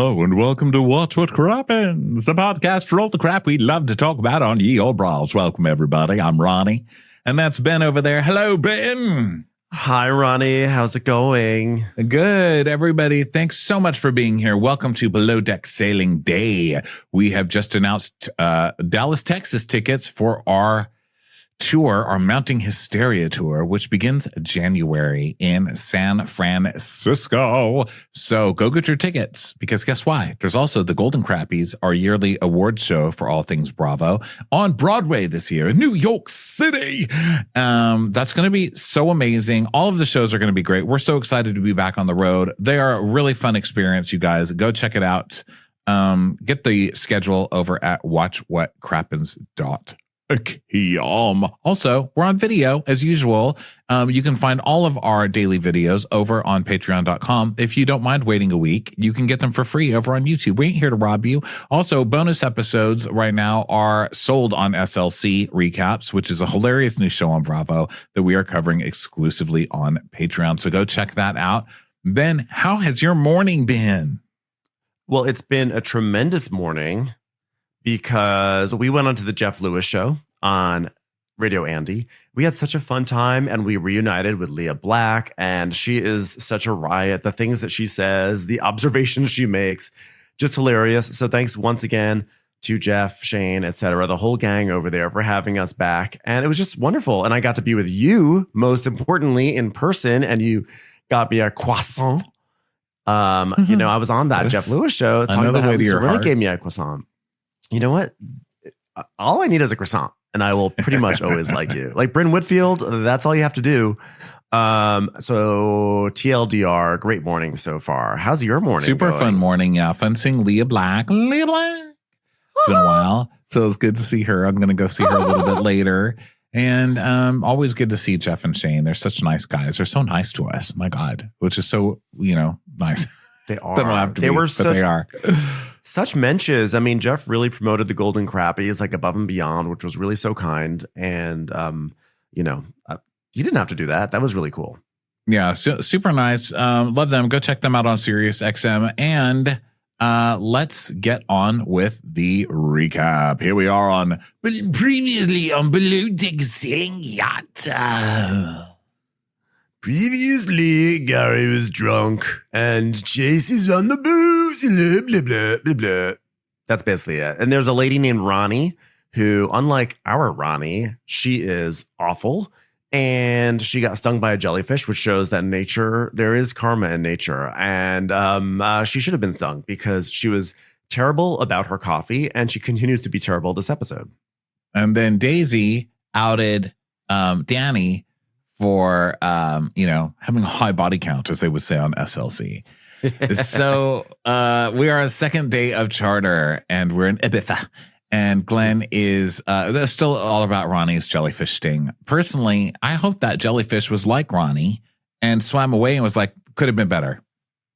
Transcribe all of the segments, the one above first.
Hello and welcome to Watch What Crappens, the podcast for all the crap we love to talk about on Ye Old Brawls. Welcome everybody. I'm Ronnie, and that's Ben over there. Hello, Ben. Hi, Ronnie. How's it going? Good, everybody. Thanks so much for being here. Welcome to Below Deck Sailing Day. We have just announced Dallas, Texas tickets for our tour, our Mounting Hysteria tour, which begins January in San Francisco. So go get your tickets, because guess why? There's also the Golden Crappies, our yearly award show for all things Bravo, on Broadway this year in New York City. That's going to be so amazing. All of the shows are going to be great. We're so excited to be back on the road. They are a really fun experience, you guys. Go check it out. Get the schedule over at watchwhatcrappens.com. Also, we're on video as usual. You can find all of our daily videos over on patreon.com. If you don't mind waiting a week, you can get them for free over on YouTube. We ain't here to rob you. Also, bonus episodes right now are sold on SLC Recaps, which is a hilarious new show on Bravo that we are covering exclusively on Patreon. So go check that out. Ben, how has your morning been? Well, it's been a tremendous morning, because we went on to the Jeff Lewis show on Radio Andy. We had such a fun time, and we reunited with Leah Black, and she is such a riot. The things that she says, the observations she makes, just hilarious. So thanks once again to Jeff, Shane, etc., the whole gang over there for having us back. And it was just wonderful. And I got to be with you, most importantly, in person, and you got me a croissant. I was on that Jeff Lewis show talking about how Lisa really gave me a croissant. You know what? All I need is a croissant, and I will pretty much always like you. Like Bryn Whitfield, that's all you have to do. So TLDR, great morning so far. How's your morning Super going? Fun morning. Yeah, fun seeing Leah Black. Leah Black. It's been a while, so it's good to see her. I'm going to go see her a little bit later. And always good to see Jeff and Shane. They're such nice guys. They're so nice to us. My God, which is so, nice. They are. They don't have to be, but they are. Such mentions. I mean, Jeff really promoted the Golden Crappies like above and beyond, which was really so kind. And, you didn't have to do that. That was really cool. Yeah, super nice. Love them. Go check them out on Sirius XM. And let's get on with the recap. Here we are on previously on Below Deck Sailing Yacht. Previously, Gary was drunk and Chase is on the booze. Blah, blah, blah, blah, blah. That's basically it. And there's a lady named Ronnie who, unlike our Ronnie, she is awful. And she got stung by a jellyfish, which shows that there is karma in nature. And she should have been stung because she was terrible about her coffee. And she continues to be terrible this episode. And then Daisy outed Danny for, having a high body count, as they would say on SLC. So we are a second day of charter, and we're in Ibiza. And Glenn is, they're still all about Ronnie's jellyfish sting. Personally, I hope that jellyfish was like Ronnie and swam away and was like, could have been better.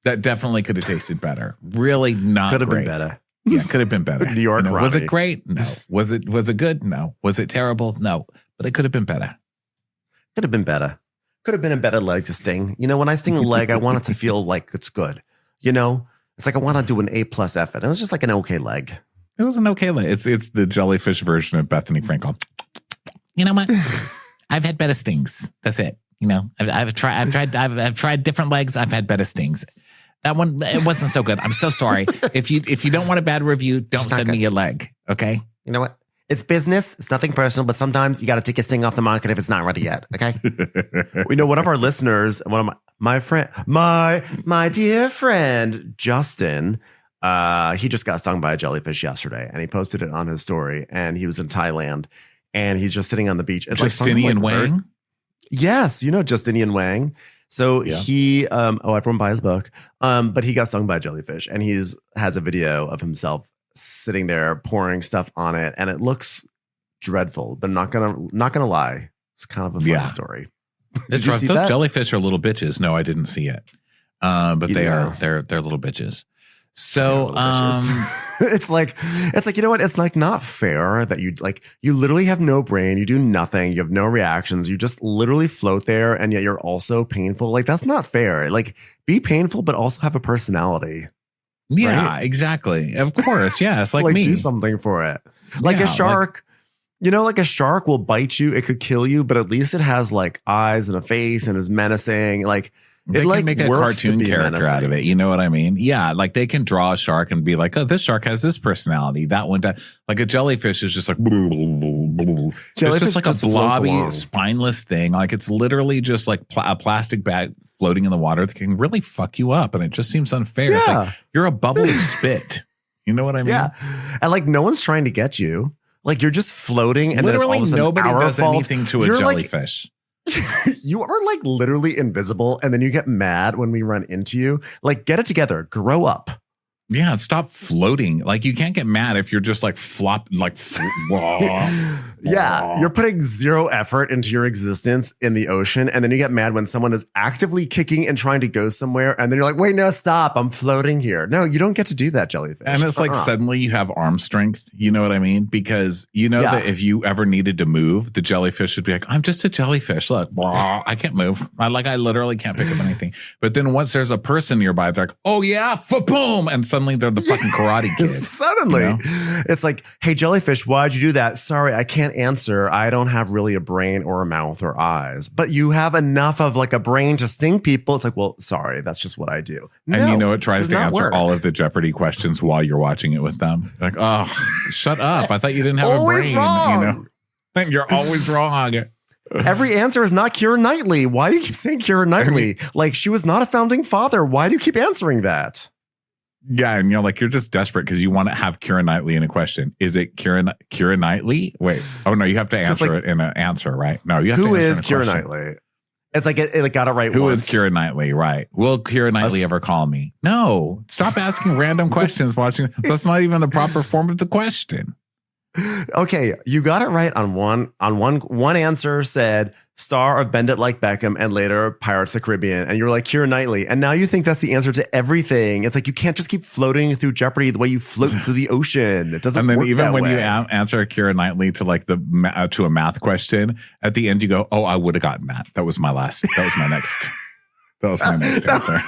That definitely could have tasted better. Really not Could have great. been better. Yeah, could have been better. New York Ronnie. Was it great? No. Was it good? No. Was it terrible? No. But it could have been better. Could have been better. Could have been a better leg to sting. When I sting a leg, I want it to feel like it's good. It's like I want to do an A+ effort. It was just like an okay leg. It was an okay leg. It's the jellyfish version of Bethany Frankel. You know what? I've had better stings. That's it. I've tried different legs. I've had better stings. That one, it wasn't so good. I'm so sorry. If you don't want a bad review, don't send me a leg. Okay. You know what? It's business. It's nothing personal, but sometimes you got to take a sting off the market if it's not ready yet. Okay. One of our listeners, one of my dear friend, Justin, he just got stung by a jellyfish yesterday, and he posted it on his story, and he was in Thailand, and he's just sitting on the beach. It's Justinian Wang? Yes. Justinian Wang. So he, I've run by his book, but he got stung by a jellyfish, and has a video of himself sitting there pouring stuff on it, and it looks dreadful, but not gonna lie, it's kind of a funny story. It's rough. Those jellyfish are little bitches. No, I didn't see it, but they're little bitches. So it's like it's like not fair that you literally have no brain, you do nothing, you have no reactions, you just literally float there, and yet you're also painful. Like, that's not fair. Like, be painful but also have a personality. Yeah, right? exactly. Of course. Yes. Like, Like me. do something for it. Like Yeah, a shark. Like a shark will bite you. It could kill you, but at least it has like eyes and a face and is menacing. Like They it can like make a works to cartoon be character out of menacing. it. You know what I mean? Yeah. Like they can draw a shark and be like, oh, this shark has this personality. That one, like a jellyfish is just like, it's Jellyfish just like just a floats blobby, along. spineless thing. Like it's literally just like a plastic bag floating in the water that can really fuck you up. And it just seems unfair. It's Yeah. like you're a bubble of spit. You know what I mean? Yeah. And like no one's trying to get you. Like you're just floating and Literally then it's all of a sudden nobody our does fault. anything to a You're like- jellyfish. You are like literally invisible and then you get mad when we run into you. Like get it together. Grow up. Yeah, stop floating. Like you can't get mad if you're just like flop, like Yeah, you're putting zero effort into your existence in the ocean, and then you get mad when someone is actively kicking and trying to go somewhere, and then you're like, "Wait, no, stop! I'm floating here." No, you don't get to do that, jellyfish. And it's like suddenly you have arm strength. You know what I mean? Because you know that if you ever needed to move, the jellyfish would be like, "I'm just a jellyfish. Look, I can't move. I literally can't pick up anything." But then once there's a person nearby, they're like, "Oh yeah, boom!" And suddenly they're the fucking karate kid. Suddenly, you know? it's like, "Hey, jellyfish, why'd you do that? Sorry, I can't answer. I don't have really a brain or a mouth or eyes, but you have enough of like a brain to sting people." It's like, well, sorry, that's just what I do. And you know, it tries does to not answer work. all of the Jeopardy questions while you're watching it with them. Like, oh, shut up. I thought you didn't have Always a brain. wrong. You know, and you're always wrong. Every answer is not Keira Knightley. Why do you keep saying Keira Knightley? Like she was not a founding father. Why do you keep answering that? Yeah, and you're like, you're just desperate because you want to have Keira Knightley in a question. Is it Keira Knightley? Wait, oh no, you have to answer it in an answer, right? No, you have to Who answer is in a Keira question. Knightley? It's like it got it right. Who once. is Keira Knightley? Right? Will Keira Knightley ever call me? No. Stop asking random questions. Watching that's not even the proper form of the question. Okay, you got it right on one answer said star of Bend It Like Beckham and later Pirates of the Caribbean, and you're like Keira Knightley, and now you think that's the answer to everything. It's like you can't just keep floating through Jeopardy the way you float through the ocean. It doesn't. And then work even that when way. you answer Keira Knightley to like to a math question, at the end you go, "Oh, I would have gotten that. That was my next." That was my next answer.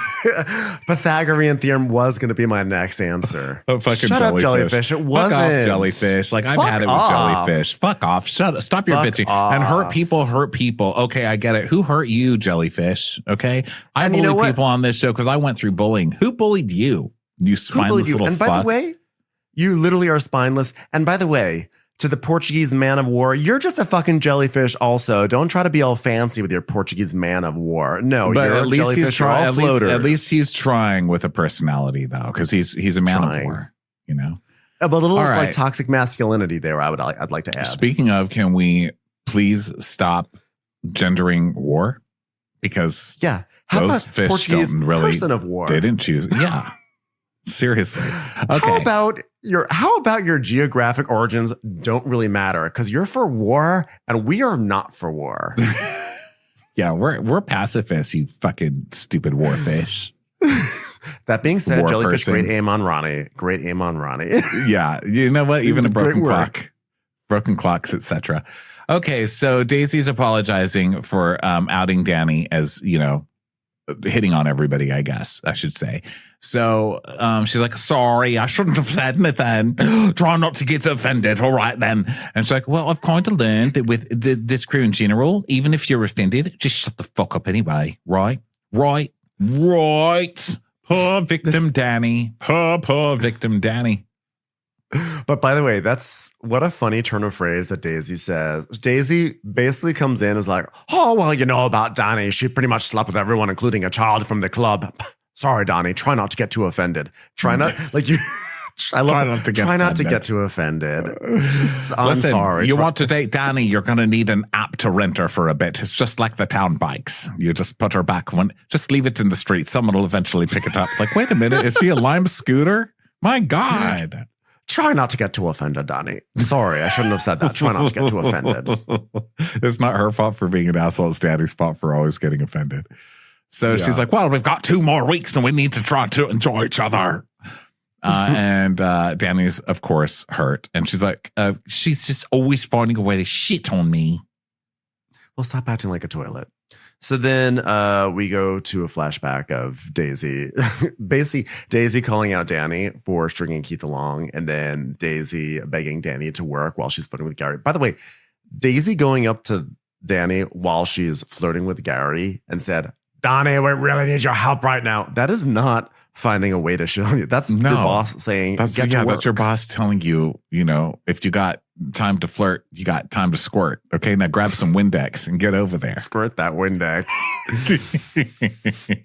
Pythagorean theorem was going to be my next answer. Oh, fucking Shut up, jellyfish. It Fuck wasn't. off, jellyfish. Like I've Fuck had it with off. jellyfish. Fuck off. Shut up. Stop your Fuck bitching. off. And hurt people. Okay, I get it. Who hurt you, jellyfish? Okay. I And you know bully what? people on this show because I went through bullying. Who bullied you? You Who spineless bullied you? little And fuck. by the way, you literally are spineless. And by the way, to the Portuguese man of war, you're just a fucking jellyfish also. Don't try to be all fancy with your Portuguese man of war. No, But you're at a least jellyfish. he's You're all trying. floaters. At least he's trying with a personality, though, because he's a man of Trying. war. You know. But a little All right. like toxic masculinity there. I'd like to add. Speaking of, can we please stop gendering war? Because Yeah, how those about fish Portuguese don't really. person of war? They didn't choose. Yeah. Seriously. Okay. How about your geographic origins don't really matter because you're for war and we are not for war. Yeah, we're pacifists, you fucking stupid warfish. That being said, War jellyfish, person. great aim on Ronnie. Great aim on Ronnie. Yeah, you know what? Even a Great broken work. clock, broken clocks, etc. Okay, so Daisy's apologizing for outing Danny as, you know, hitting on everybody, I guess I should say. So she's like, sorry, I shouldn't have said anything. Try not to get offended. All right, then. And she's like, well, I've kind of learned that with this crew in general, even if you're offended, just shut the fuck up anyway. Right? Poor victim Danny. Poor victim Danny. But by the way, that's what a funny turn of phrase that Daisy says. Daisy basically comes in as like, oh, well, you know about Donnie. She pretty much slept with everyone, including a child from the club. Sorry, Donnie. Try not to get too offended. Try not like you. I love Try not to get try not to offended. get too offended. I'm Listen, sorry. you want to date Danny, you're going to need an app to rent her for a bit. It's just like the town bikes. You just put her back just leave it in the street. Someone will eventually pick it up. Like, wait a minute, is she a Lime scooter? My God. Try not to get too offended, Donnie. Sorry, I shouldn't have said that. Try not to get too offended. It's not her fault for being an asshole. It's Danny's fault for always getting offended. So she's like, well, we've got 2 more weeks and we need to try to enjoy each other. And Danny's, of course, hurt. And she's like, she's just always finding a way to shit on me. Well, stop acting like a toilet. So then we go to a flashback of Daisy, basically Daisy calling out Danny for stringing Keith along, and then Daisy begging Danny to work while she's flirting with Gary. By the way, Daisy going up to Danny while she's flirting with Gary and said, Danny, we really need your help right now. That is not finding a way to shit on you. That's your boss saying, that's your boss telling you, if you got time to flirt, you got time to squirt. Okay, now grab some Windex and get over there. Squirt that Windex.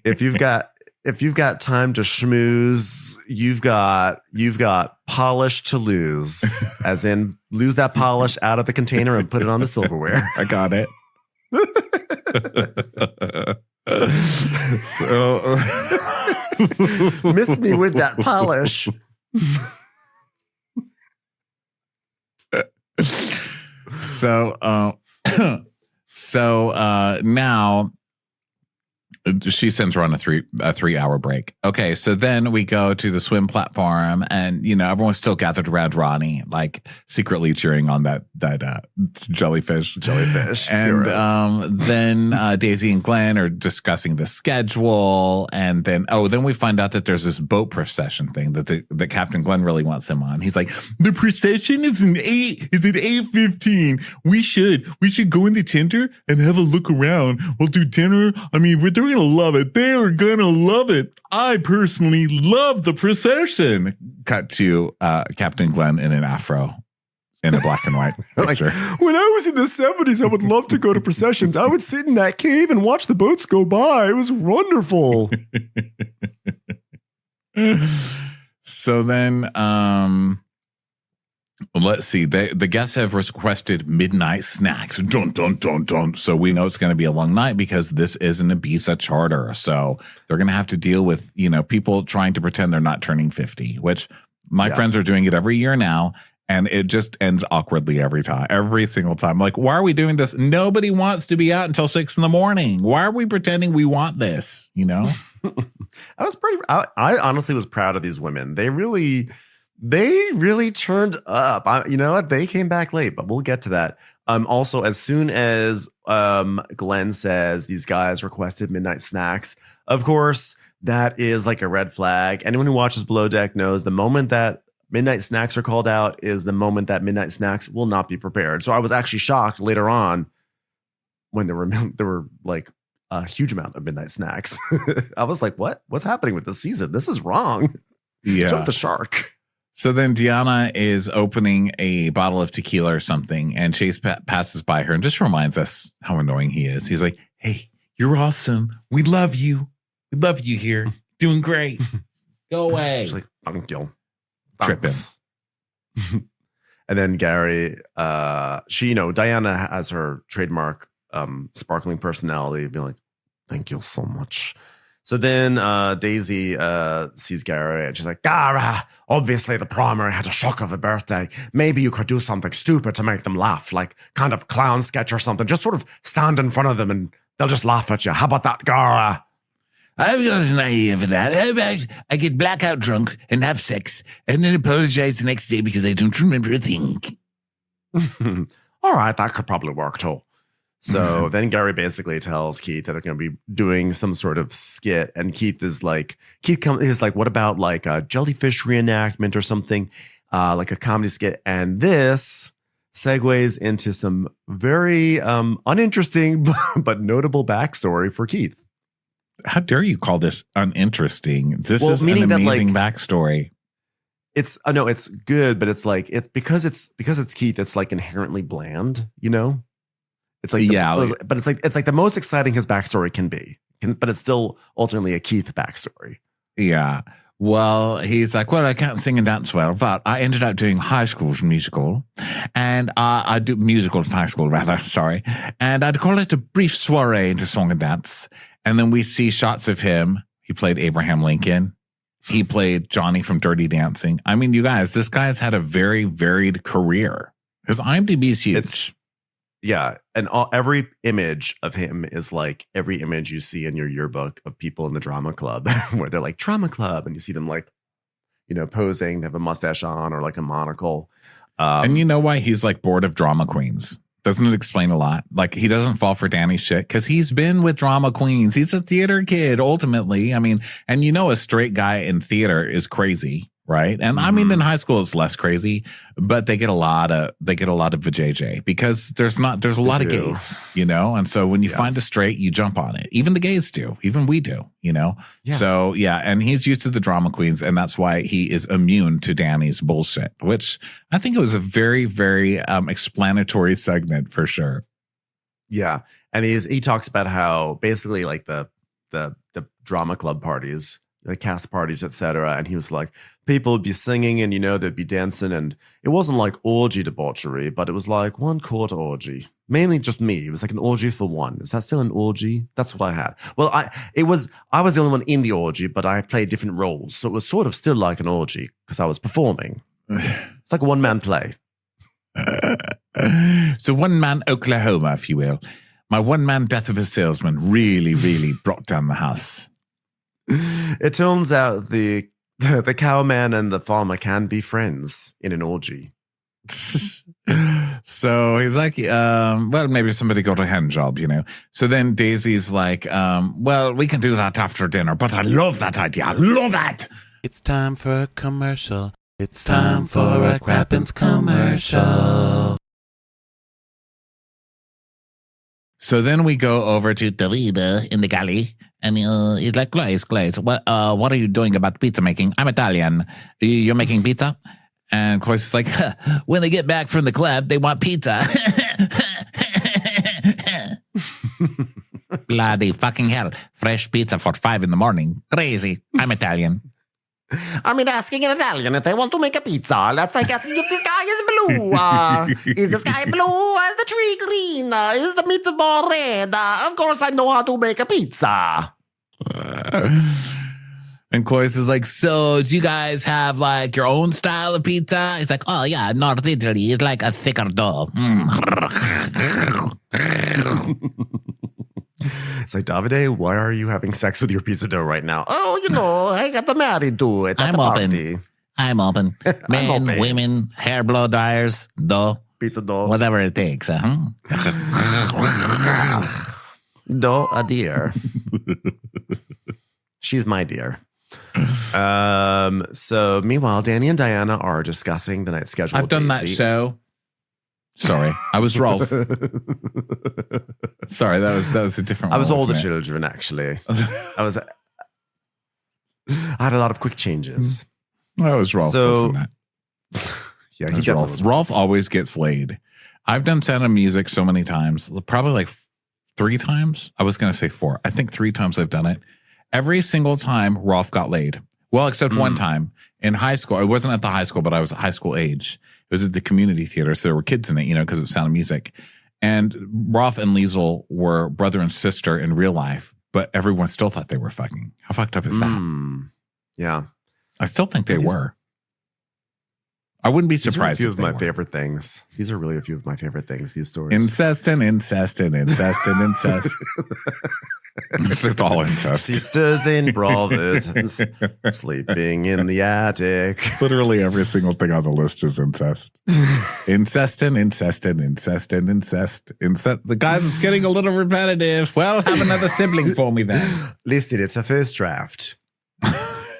If you've got time to schmooze, you've got polish to lose, as in lose that polish out of the container and put it on the silverware. I got it. So miss me with that polish. So now she sends her on a 3-hour break. Okay, so then we go to the swim platform, and everyone's still gathered around Ronnie, like secretly cheering on that jellyfish. And then Daisy and Glenn are discussing the schedule, and then we find out that there's this boat procession thing that Captain Glenn really wants him on. He's like, the procession is at 8:15. We should go in the tender and have a look around. We'll do dinner. I mean, they're gonna love it. They're gonna love it. I personally love the procession. Cut to Captain Glenn in an afro in a black and white picture. Like, when I was in the 70s, I would love to go to processions. I would sit in that cave and watch the boats go by. It was wonderful. So then, let's see. The guests have requested midnight snacks. Dun, dun, dun, dun. So we know it's going to be a long night because this is an Ibiza charter. So they're going to have to deal with, people trying to pretend they're not turning 50, which my friends are doing it every year now. And it just ends awkwardly every single time. Like, why are we doing this? Nobody wants to be out until 6 a.m. Why are we pretending we want this? I honestly was proud of these women. They really turned up. You know what? They came back late, but we'll get to that. Also, as soon as Glenn says these guys requested midnight snacks, of course, that is like a red flag. Anyone who watches Below Deck knows the moment that midnight snacks are called out is the moment that midnight snacks will not be prepared. So I was actually shocked later on when there were like a huge amount of midnight snacks. I was like, what's happening with this season? This is wrong. Yeah. Jump the shark. So then Deanna is opening a bottle of tequila or something, and Chase passes by her and just reminds us how annoying he is. He's like, hey, you're awesome. We love you. We love you here. Doing great. Go away. She's like, thank you. Tripping. And then Gary, Diana has her trademark sparkling personality, being like, thank you so much. So then Daisy sees Gary and she's like, Gara, obviously the primary had a shock of a birthday. Maybe you could do something stupid to make them laugh, like kind of clown sketch or something. Just sort of stand in front of them and they'll just laugh at you. How about that, Gara? I've got an idea for that. How about I get blackout drunk and have sex and then apologize the next day because I don't remember a thing. All right, that could probably work too. So then Gary basically tells Keith that they're going to be doing some sort of skit. And Keith is like, what about like a jellyfish reenactment or something, like a comedy skit? And this segues into some very uninteresting but notable backstory for Keith. How dare you call this uninteresting? This is an amazing backstory. It's no, it's good, but it's like because it's Keith. It's like inherently bland, It's like but it's like the most exciting his backstory can be, but it's still ultimately a Keith backstory. Yeah. Well, he's like, I can't sing and dance well, but I ended up doing high school musical, and I do musical in high school rather. Sorry, and I'd call it a brief soiree into song and dance. And then we see shots of him. He played Abraham Lincoln. He played Johnny from Dirty Dancing. I mean, you guys, this guy's had a very varied career. His IMDb is huge. And every image of him is like every image you see in your yearbook of people in the drama club where they're like drama club and you see them like, posing, they have a mustache on or like a monocle. And you know why he's like bored of drama queens? Doesn't it explain a lot? Like, he doesn't fall for Danny's shit because he's been with drama queens. He's a theater kid, ultimately. I mean, and a straight guy in theater is crazy, right? And I mean, in high school, it's less crazy, but they get a lot of vajayjay because there's a lot of gays, And so when you find a straight, you jump on it. Even the gays do. Even we do, Yeah. So, and he's used to the drama queens, and that's why he is immune to Danny's bullshit, which I think it was a very, very explanatory segment for sure. Yeah. And he talks about how basically like the drama club parties, the cast parties, etc. And he was like, people would be singing and, they'd be dancing. And it wasn't like orgy debauchery, but it was like one court orgy. Mainly just me. It was like an orgy for one. Is that still an orgy? That's what I had. Well, I was the only one in the orgy, but I played different roles. So it was sort of still like an orgy because I was performing. It's like a one-man play. So one-man Oklahoma, if you will. My one-man death of a salesman really, really brought down the house. It turns out the cowman and the farmer can be friends in an orgy. So he's like, well, maybe somebody got a hand job, So then Daisy's like, well, we can do that after dinner, but I love that idea. I love that. It's time for a commercial. It's time for a Crappens commercial. So then we go over to Davida in the galley. And he's like, Glaze, what are you doing about pizza making? I'm Italian. You're making pizza? And Cloyce is like, when they get back from the club, they want pizza. Bloody fucking hell. Fresh pizza for 5 a.m. Crazy. I'm Italian. I mean, asking an Italian if they want to make a pizza. That's like asking if the sky is blue. Is the sky blue? Is the tree green? Is the meatball red? Of course, I know how to make a pizza. And Cloyce is like, so do you guys have like your own style of pizza? He's like, oh yeah, North Italy is like a thicker dough. It's like, Davide, why are you having sex with your pizza dough right now? Oh, I got married to it at the party. I'm open. Men, women, hair blow dryers, dough. Pizza dough. Whatever it takes. Dough, a dear. She's my dear. So meanwhile, Danny and Diana are discussing the night schedule. I've done that show. Sorry, I was Rolf. Sorry, that was a different one. I was all the it? children, actually. I had a lot of quick changes. That was Rolf, wasn't it? Yeah, he definitely was. Rolf always gets laid. I've done Sound of Music so many times, probably like 3 times. I was going to say 4. I think 3 times I've done it. Every single time, Rolf got laid. Well, except one time in high school. It wasn't at the high school, but I was at high school age. It was at the community theater, so there were kids in it, because it's Sound of Music. And Rolf and Liesl were brother and sister in real life, but everyone still thought they were fucking. How fucked up is that? Yeah. I still think they were. I wouldn't be surprised. These are a few of my favorite things. These are really a few of my favorite things, these stories. Incest. It's just all incest. Sisters and brothers sleeping in the attic. Literally every single thing on the list is incest. Incest. The guys, it's getting a little repetitive. Well, have another sibling for me then. Listen, it's a first draft.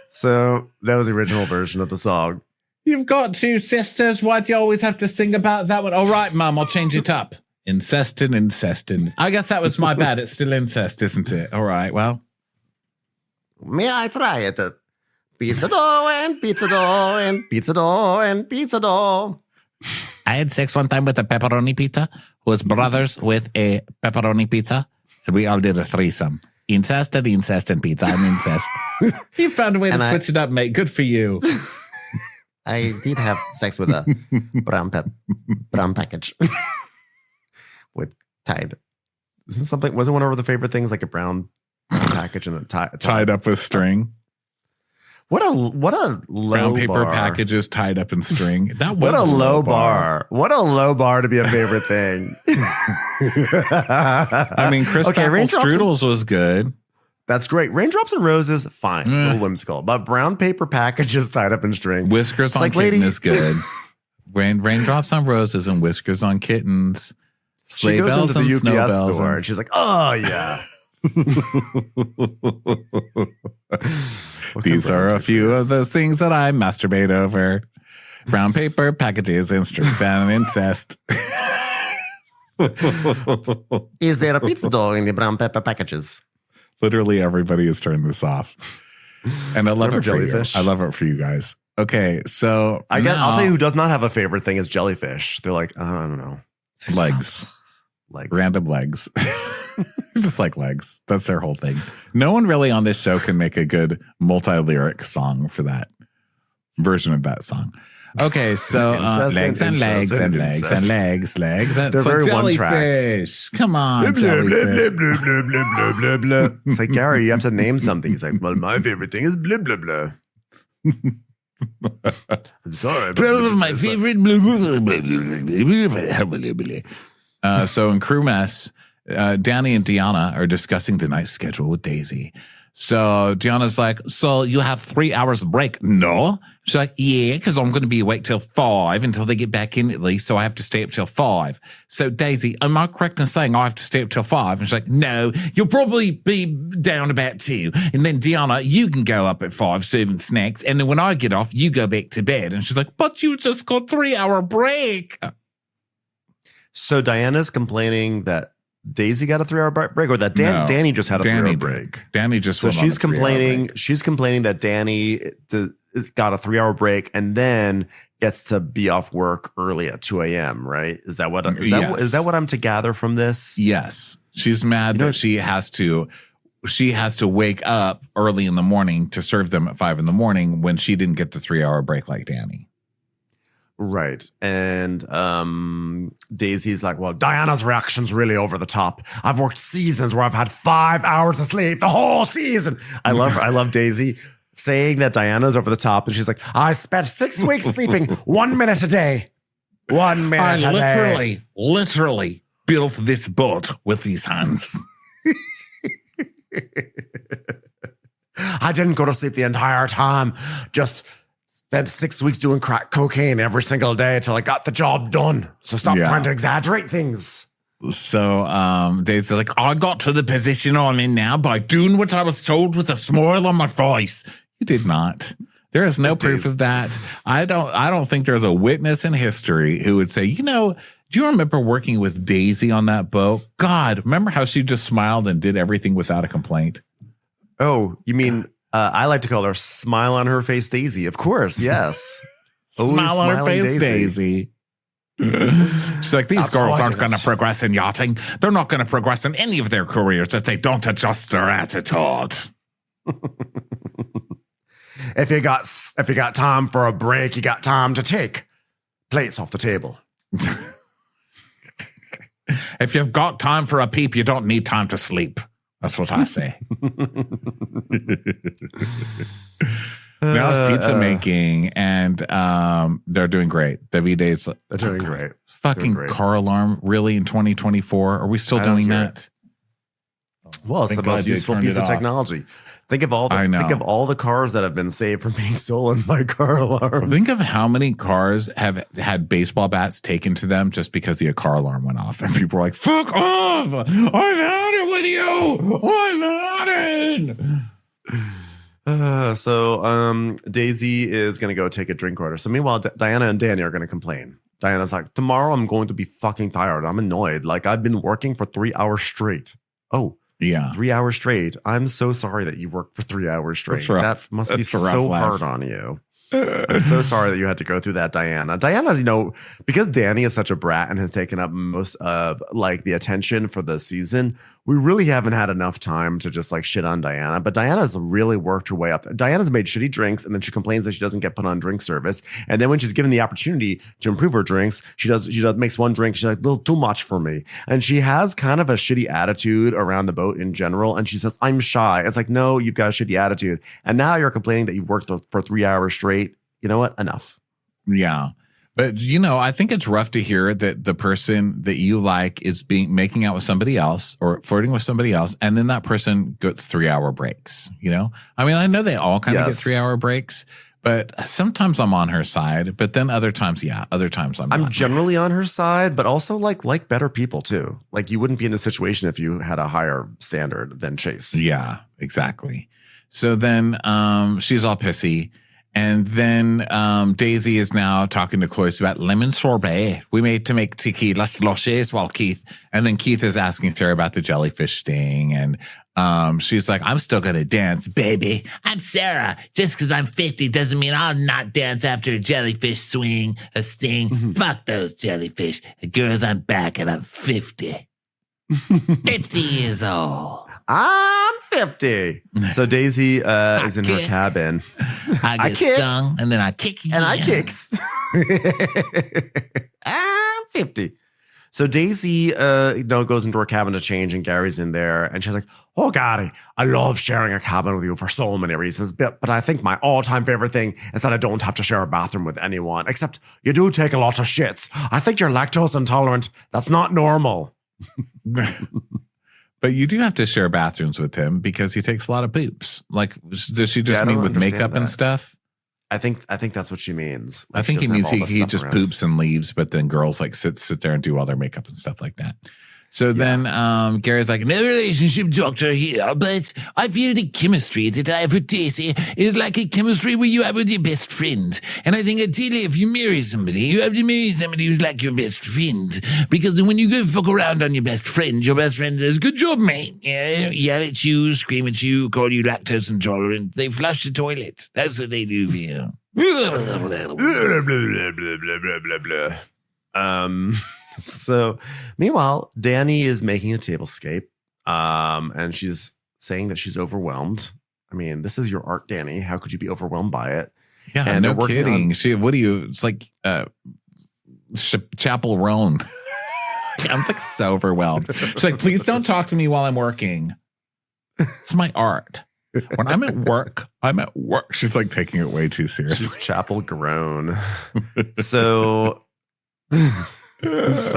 So that was the original version of the song. You've got 2 sisters. Why do you always have to sing about that one? All right, Mum, I'll change it up. Incestin. I guess that was my bad. It's still incest, isn't it? All right, well. May I try it? Pizza dough and pizza dough and pizza dough and pizza dough. I had sex one time with a pepperoni pizza who was brothers with a pepperoni pizza, and we all did a threesome. Incest and pizza. I'm incest. You found a way to switch it up, mate. Good for you. I did have sex with a brown package with tied. Isn't something? Wasn't one of the favorite things like a brown package and a tied up with string? What a low brown paper bar. packages tied up in string. That was what a low bar. What a low bar to be a favorite thing. I mean, Chris Apple Strudels was good. That's great. Raindrops and Roses, fine. A little whimsical. But brown paper packages tied up in string. Whiskers on Kitten is good. Raindrops on Roses and Whiskers on Kittens. Sleigh she goes bells into and the snow UPS bells store and- and she's like, oh, yeah. These are a few of those things that I masturbate over. Brown paper, packages, instruments, and incest. Is there a pizza dough in the brown pepper packages? Literally everybody has turned this off. And I love Remember it for jellyfish? you. I love it for you guys. Okay, so I'll now- tell you who does not have a favorite thing is jellyfish. They're like, I don't know. legs. Legs. Random legs. Just like legs. That's their whole thing. No one really on this show can make a good multi-lyric song for that version of that song. Okay, so Incest legs and legs and legs and legs, legs. And They're so very one track. jellyfish. Come on, Blah, blah, blah, jellyfish. blah, blah, blah, blah, blah, blah. It's like, Gary, you have to name something. He's like, well, my favorite thing is blah, blah, blah. I'm sorry. 12 of my favorite. So in crew mess, Danny and Deanna are discussing the night schedule with Daisy. So Deanna's like, so you have 3 hours break? No. She's like, yeah, because I'm going to be awake till 5 until they get back in at least. So I have to stay up till 5. So Daisy, am I correct in saying I have to stay up till 5? And she's like, no, you'll probably be down about 2. And then Deanna, you can go up at 5 serving snacks. And then when I get off, you go back to bed. And she's like, but you just got 3 hour break. So Diana's complaining that Daisy got a 3 hour break, or that No, Danny just had a 3 hour Danny break. did. Danny just So went on she's a 3 hour complaining. break. She's complaining that Danny got a 3 hour break and then gets to be off work early at 2 a.m. Right? Is that what? Yes. Is that what I'm to gather from this? Yes, she's mad that she has to wake up early in the morning to serve them at 5 in the morning when she didn't get the 3 hour break like Danny. Right. And Daisy's like, well, Diana's reaction's really over the top. I've worked seasons where I've had 5 hours of sleep the whole season. I love Daisy saying that Diana's over the top. And she's like, I spent 6 weeks sleeping 1 minute a day. 1 minute a day. literally built this boat with these hands. I didn't go to sleep the entire time. Just spent 6 weeks doing crack cocaine every single day till I got the job done. So stop trying to exaggerate things. So Daisy's like, I got to the position I'm in now by doing what I was told with a smile on my face. You did not. There is no proof of that. I don't think there's a witness in history who would say, you know, do you remember working with Daisy on that boat? God, remember how she just smiled and did everything without a complaint? Oh, you mean I like to call her smile on her face Daisy. Of course, yes. Always Smile on her smiling face, Daisy. She's like, these That's girls how I aren't do going to it. progress in yachting. They're not going to progress in any of their careers if they don't adjust their attitude. If you got time for a break, you got time to take plates off the table. If you've got time for a peep, you don't need time to sleep. That's what I say. Now it's pizza making, and they're doing great. Davide's They're doing great. fucking Doing great. car alarm. Really, in 2024, are we still I don't doing hear that? Well, it's Thank the most God they useful turned piece it of off. technology. Think of all I know. the cars that have been saved from being stolen by car alarms. Think of how many cars have had baseball bats taken to them just because the car alarm went off, and people were like, "Fuck off! I've had it with you. I've had it." So Daisy is going to go take a drink order. So meanwhile, Diana and Danny are going to complain. Diana's like, tomorrow I'm going to be fucking tired. I'm annoyed. Like, I've been working for 3 hours straight. Oh, Yeah, 3 hours straight. I'm so sorry that you worked for 3 hours straight. That's rough. That must be That's a rough so laugh. hard on you. I'm so sorry that you had to go through that, Diana. Diana, you know, because Danny is such a brat and has taken up most of like the attention for the season, we really haven't had enough time to just like shit on Diana. But Diana's really worked her way up. Diana's made shitty drinks, and then she complains that she doesn't get put on drink service. And then when she's given the opportunity to improve her drinks, she makes one drink. She's like, a little too much for me. And she has kind of a shitty attitude around the boat in general. And she says, I'm shy. It's like, no, you've got a shitty attitude. And now you're complaining that you've worked for 3 hours straight. You know what? Enough. yeah. But you know, I think it's rough to hear that the person that you like is making out with somebody else or flirting with somebody else, and then that person gets 3 hour breaks. You know, I mean, I know they all kind of get Yes. 3 hour breaks, But sometimes I'm on her side, but then other times, other times I'm I'm not. generally on her side, but also like better people too. Like you wouldn't be in this situation if you had a higher standard than Chase. Yeah, exactly. So then she's all pissy. And then Daisy is now talking to Cloyce about lemon sorbet. We made to make tequila slushes while and then Keith is asking Sarah about the jellyfish sting. And she's like, I'm still going to dance, baby. I'm Sarah. Just because I'm 50 doesn't mean I'll not dance after a jellyfish swing, a sting. Fuck those jellyfish. Girls, I'm back and I'm 50. 50 years old. I'm 50. So Daisy is in her kick. cabin. I get kick. stung and then I kick you. And I kicks. I'm 50. So Daisy goes into her cabin to change, and Gary's in there, and she's like, oh, Gary, I love sharing a cabin with you for so many reasons, but I think my all-time favorite thing is that I don't have to share a bathroom with anyone, except you do take a lot of shits. I think you're lactose intolerant. That's not normal. But you do have to share bathrooms with him because he takes a lot of poops. Like, does she just mean with makeup and stuff? I think that's what she means. I think he means he just poops and leaves, but then girls like sit there and do all their makeup and stuff like that. So then Gary's like, no relationship doctor here, but I feel the chemistry that I have with Daisy is like a chemistry where you have with your best friend. And I think ideally if you marry somebody, you have to marry somebody who's like your best friend. Because when you go fuck around on your best friend says, good job, mate. Yeah, yell at you, scream at you, call you lactose intolerant. They flush the toilet. That's what they do for you. So meanwhile, Danny is making a tablescape, and she's saying that she's overwhelmed. I mean, this is your art, Danny. How could you be overwhelmed by it? Yeah, and no kidding. It's like Chapel Roan. I'm like so overwhelmed. She's like, please don't talk to me while I'm working. It's my art. When I'm at work, I'm at work. She's like taking it way too seriously. She's Chapel grown. So Danny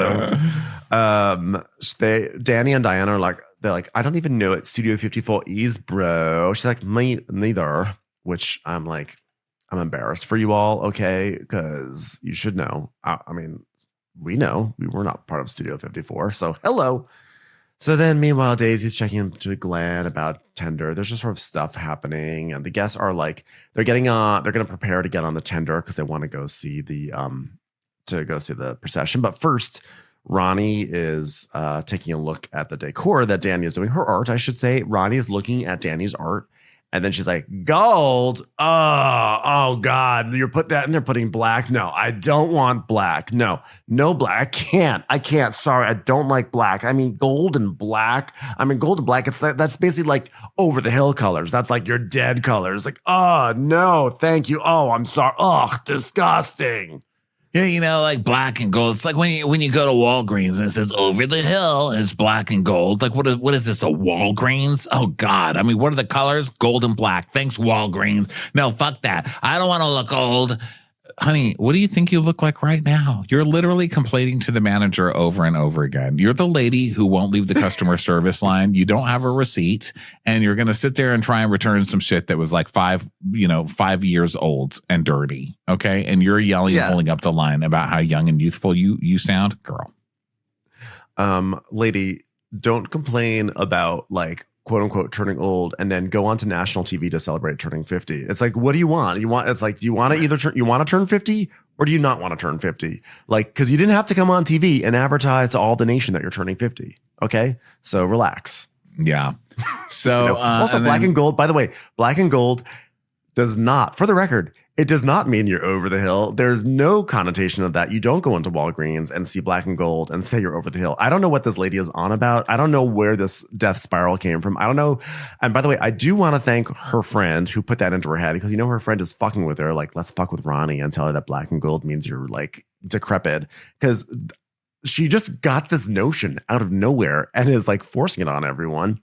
and Diana are like, they're like, I don't even know what Studio 54 is, bro. She's like, me neither. Which I'm like, I'm embarrassed for you all, okay? Because you should know. I mean, we know we were not part of Studio 54. So hello. So then, meanwhile, Daisy's checking into Glenn about tender. There's just sort of stuff happening, and the guests are like, they're going to prepare to get on the tender because they want to go see the procession. But first, Ronnie is taking a look at the decor that Danny is doing. Her art, I should say. Ronnie is looking at Danny's art. And then she's like, gold? Oh God. You're put that in there, putting black? No, I don't want black. No black. I can't. Sorry, I don't like black. I mean, gold and black. That's basically like over the hill colors. That's like your dead colors. Like, oh, no, thank you. Oh, I'm sorry. Oh, disgusting. Yeah, like black and gold. It's like when you go to Walgreens and it says over the hill and it's black and gold. Like what is this, a Walgreens? Oh God. I mean, what are the colors? Gold and black. Thanks, Walgreens. No, fuck that. I don't want to look old. Honey, what do you think you look like right now? You're literally complaining to the manager over and over again. You're the lady who won't leave the customer service line. You don't have a receipt, and you're going to sit there and try and return some shit that was like 5 years old and dirty. Okay. And you're yelling and pulling up the line about how young and youthful you sound, girl. Lady, don't complain about like, quote unquote, turning old and then go on to national TV to celebrate turning 50. It's like, what do you want? It's like, do you want to turn 50 or do you not want to turn 50? Like, because you didn't have to come on TV and advertise to all the nation that you're turning 50. Okay. So relax. Yeah. So also black and gold, by the way, black and gold does not, for the record, it does not mean you're over the hill. There's no connotation of that. You don't go into Walgreens and see black and gold and say you're over the hill. I don't know what this lady is on about. I don't know where this death spiral came from. I don't know. And by the way, I do want to thank her friend who put that into her head because, her friend is fucking with her. Like, let's fuck with Ronnie and tell her that black and gold means you're like decrepit. Because she just got this notion out of nowhere and is like forcing it on everyone.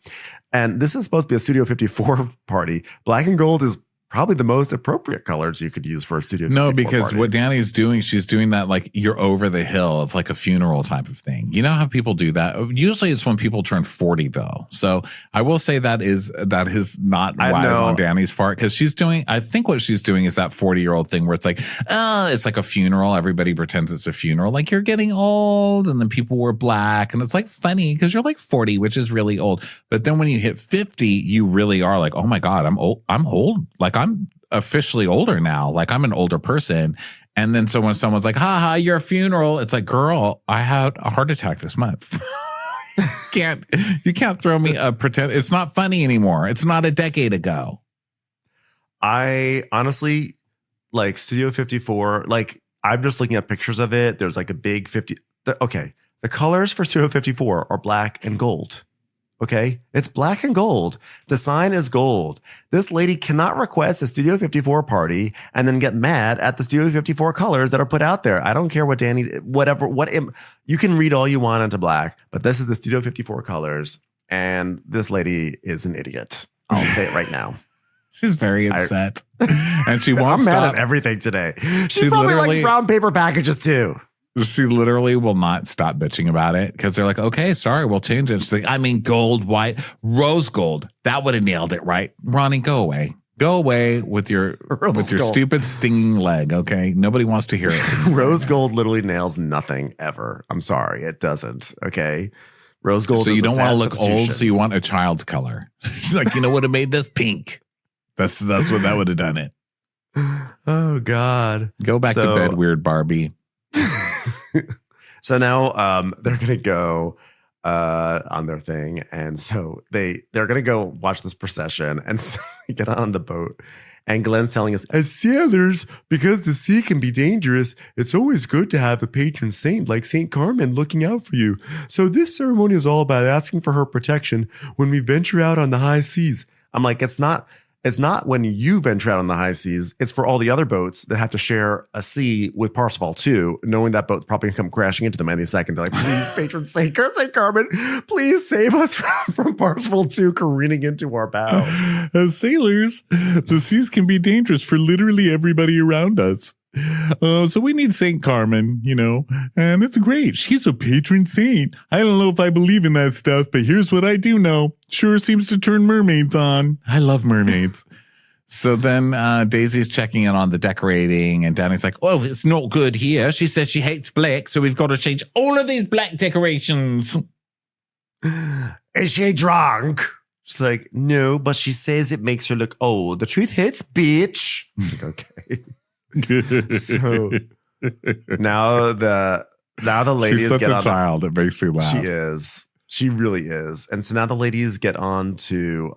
And this is supposed to be a Studio 54 party. Black and gold is probably the most appropriate colors you could use for a Studio 54 No, because party. what Danny's doing, she's doing that like you're over the hill. It's like a funeral type of thing. You know how people do that? Usually it's when people turn 40 though. So I will say that is not wise on Danny's part because she's doing, I think what she's doing is that 40-year-old thing where it's like, oh, it's like a funeral. Everybody pretends it's a funeral. Like you're getting old and then people wear black and it's like funny because you're like 40, which is really old. But then when you hit 50, you really are like, oh my God, I'm old. Like I'm officially older now. Like I'm an older person. And then someone's like, haha, your funeral. It's like, girl, I had a heart attack this month. You can't throw me a pretend. It's not funny anymore. It's not a decade ago. I honestly like Studio 54. Like I'm just looking at pictures of it. There's like a big 50. Okay. The colors for Studio 54 are black and gold. Okay, it's black and gold. The sign is gold. This lady cannot request a Studio 54 party and then get mad at the Studio 54 colors that are put out there. I don't care what Danny, you can read all you want into black, but this is the Studio 54 colors, and this lady is an idiot. I'll say it right now. She's very upset, and she won't I'm stop. mad at everything today. She probably likes brown paper packages too. She literally will not stop bitching about it because they're like, okay, sorry, we'll change it. She's like, I mean, gold, white, rose gold. That would have nailed it, right? Ronnie, go away. Go away with your stupid stinging leg, okay? Nobody wants to hear it. Rose gold literally nails nothing ever. I'm sorry, it doesn't, okay? Rose gold so is you don't want to look substitution. old, so you want a child's color. She's like, you know what have made this pink? That's what that would have done it. Oh, God. Go back to bed, weird Barbie. So now they're gonna go on their thing, and so they're gonna go watch this procession, and so we get on the boat, and Glenn's telling us, as sailors, because the sea can be dangerous, it's always good to have a patron saint like Saint Carmen looking out for you. So this ceremony is all about asking for her protection when we venture out on the high seas. I'm like, it's not when you venture out on the high seas. It's for all the other boats that have to share a sea with Parsifal too, knowing that boat's probably going to come crashing into them any second. They're like, please, patron Saint Carmen, please save us from Parsifal 2 careening into our bow. As sailors, the seas can be dangerous for literally everybody around us. So we need Saint Carmen, and it's great. She's a patron saint. I don't know if I believe in that stuff, but here's what I do know. Sure seems to turn mermaids on. I love mermaids. So then Daisy's checking in on the decorating, and Danny's like, oh, it's not good here. She says she hates black, so we've got to change all of these black decorations. Is she drunk? She's like, no, but she says it makes her look old. The truth hits, bitch. Like, okay. So now the ladies She's such get a on child. It makes me laugh. She is. She really is. And so now the ladies get on to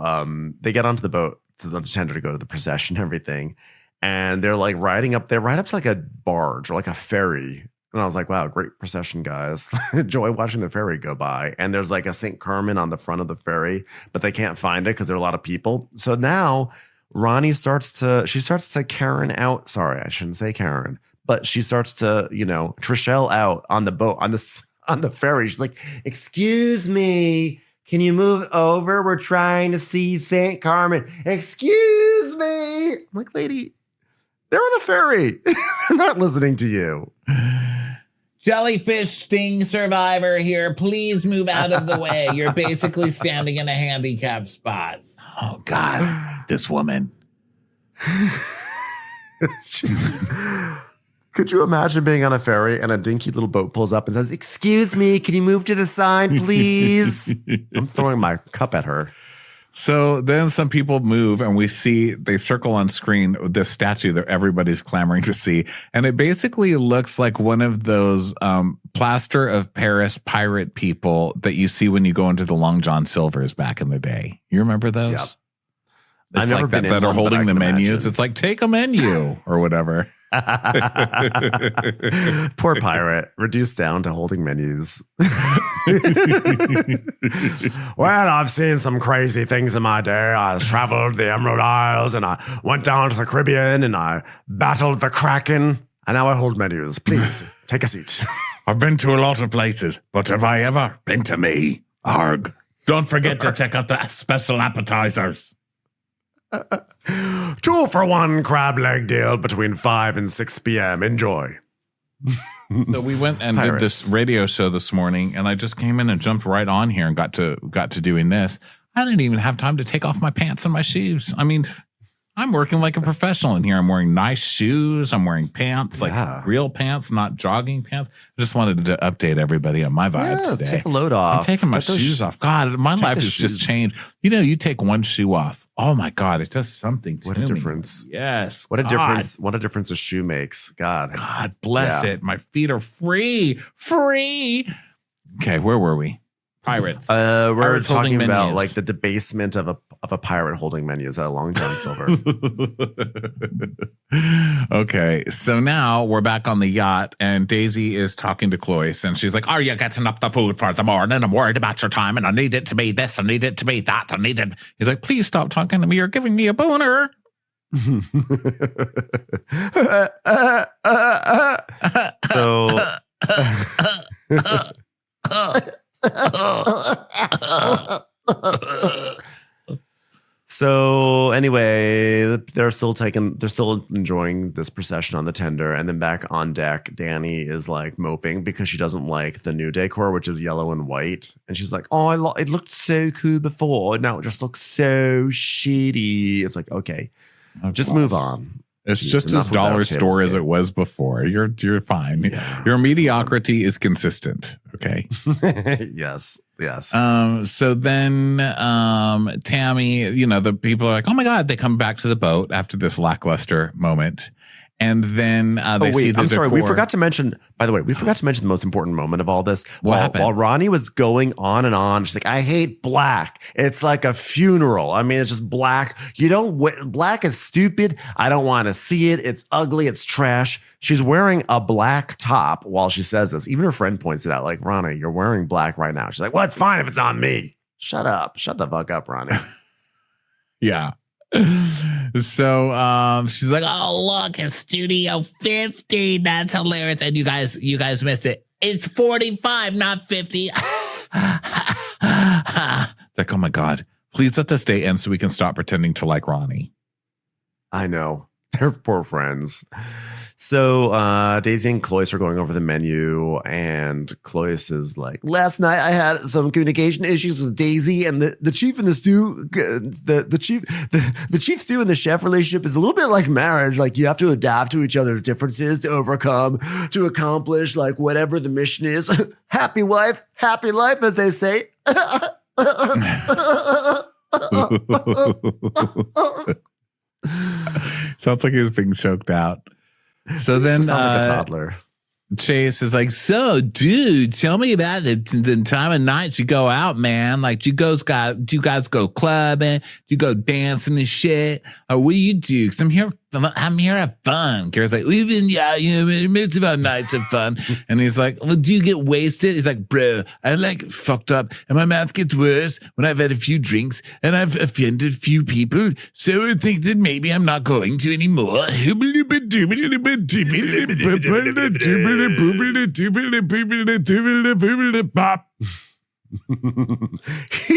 they get onto the boat to the tender to go to the procession and everything. And they're like riding up there, right up to like a barge or like a ferry. And I was like, wow, great procession, guys. Enjoy watching the ferry go by. And there's like a St. Carmen on the front of the ferry, but they can't find it because there are a lot of people. So now Ronnie starts to Karen out. Sorry, I shouldn't say Karen, but she starts to, Trishelle out on the boat, on the ferry. She's like, excuse me, can you move over? We're trying to see St. Carmen. Excuse me. I'm like, lady, they're on a ferry. They're not listening to you. Jellyfish sting survivor here. Please move out of the way. You're basically standing in a handicapped spot. Oh, God, I hate this woman. Could you imagine being on a ferry and a dinky little boat pulls up and says, excuse me, can you move to the side, please? I'm throwing my cup at her. So then some people move and they circle on screen the statue that everybody's clamoring to see. And it basically looks like one of those plaster of Paris pirate people that you see when you go into the Long John Silver's back in the day. You remember those? Yep. It's I've never like been that in are one, but holding I the can menus. imagine. It's like, take a menu or whatever. Poor pirate, reduced down to holding menus. Well, I've seen some crazy things in my day. I traveled the Emerald Isles and I went down to the Caribbean and I battled the Kraken. And now I hold menus. Please, take a seat. I've been to a lot of places, but have I ever been to me? Arg. Don't forget to check out the special appetizers. 2 for 1 crab leg deal between 5 and 6 p.m. Enjoy. So we went and did this radio show this morning, and I just came in and jumped right on here and got to doing this. I didn't even have time to take off my pants and my shoes. I mean, I'm working like a professional in here. I'm wearing nice shoes. I'm wearing pants, like real pants, not jogging pants. I just wanted to update everybody on my vibe today. Take a load off. I'm taking my shoes off. God, my life has just changed. You know, you take one shoe off. Oh my God, it does something to me. What a difference. Yes. What a difference. What a difference a shoe makes. God bless it. My feet are free. Okay, where were we? Pirates. We're Pirates talking about menus. like the debasement of a pirate holding menus at a Long John Silver. Okay, so now we're back on the yacht, and Daisy is talking to Cloyce, and she's like, "Are you getting up the food for the morning? I'm worried about your time, and I need it to be this, I need it to be that, I need it." He's like, "Please stop talking to me. You're giving me a boner." So. So anyway, they're still enjoying this procession on the tender, and then back on deck, Danny is like moping because she doesn't like the new decor, which is yellow and white, and she's like, "Oh, it looked so cool before, now it just looks so shitty." It's like, okay, just move on. It's just as dollar store as it was before. You're fine. Yeah. Your mediocrity is consistent. Okay. Yes. So then Tammy, you know, the people are like, "Oh my God," they come back to the boat after this lackluster moment. And then they see the I'm sorry. decor. We forgot to mention, by the way, the most important moment of all this. While Ronnie was going on and on, she's like, "I hate black. It's like a funeral. I mean, it's just black. Black is stupid. I don't want to see it. It's ugly. It's trash." She's wearing a black top while she says this. Even her friend points it out, like, "Ronnie, you're wearing black right now." She's like, "Well, it's fine if it's on me." Shut up. Shut the fuck up, Ronnie. Yeah. So she's like, "Oh, look, it's Studio 50. That's hilarious." And you guys missed it. It's 45, not 50. Like, oh my God, please let this day end so we can stop pretending to like Ronnie. I know. They're poor friends. So Daisy and Cloyce are going over the menu, and Cloyce is like, "Last night I had some communication issues with Daisy, and the chief and the stew, the chief stew and the chef relationship is a little bit like marriage. Like, you have to adapt to each other's differences to accomplish like whatever the mission is. Happy wife, happy life, as they say." Sounds like he's being choked out. So then sounds like a toddler. Chase is like, "So, dude, tell me about the time of night you go out, man. Like, do you guys go clubbing? Do you go dancing and shit? Or what do you do? Because I'm here to have fun." Gary's like, "We've been, it's about nights of fun." And he's like, "Well, do you get wasted?" He's like, "Bro, I like fucked up, and my mouth gets worse when I've had a few drinks, and I've offended a few people. So I think that maybe I'm not going to anymore." He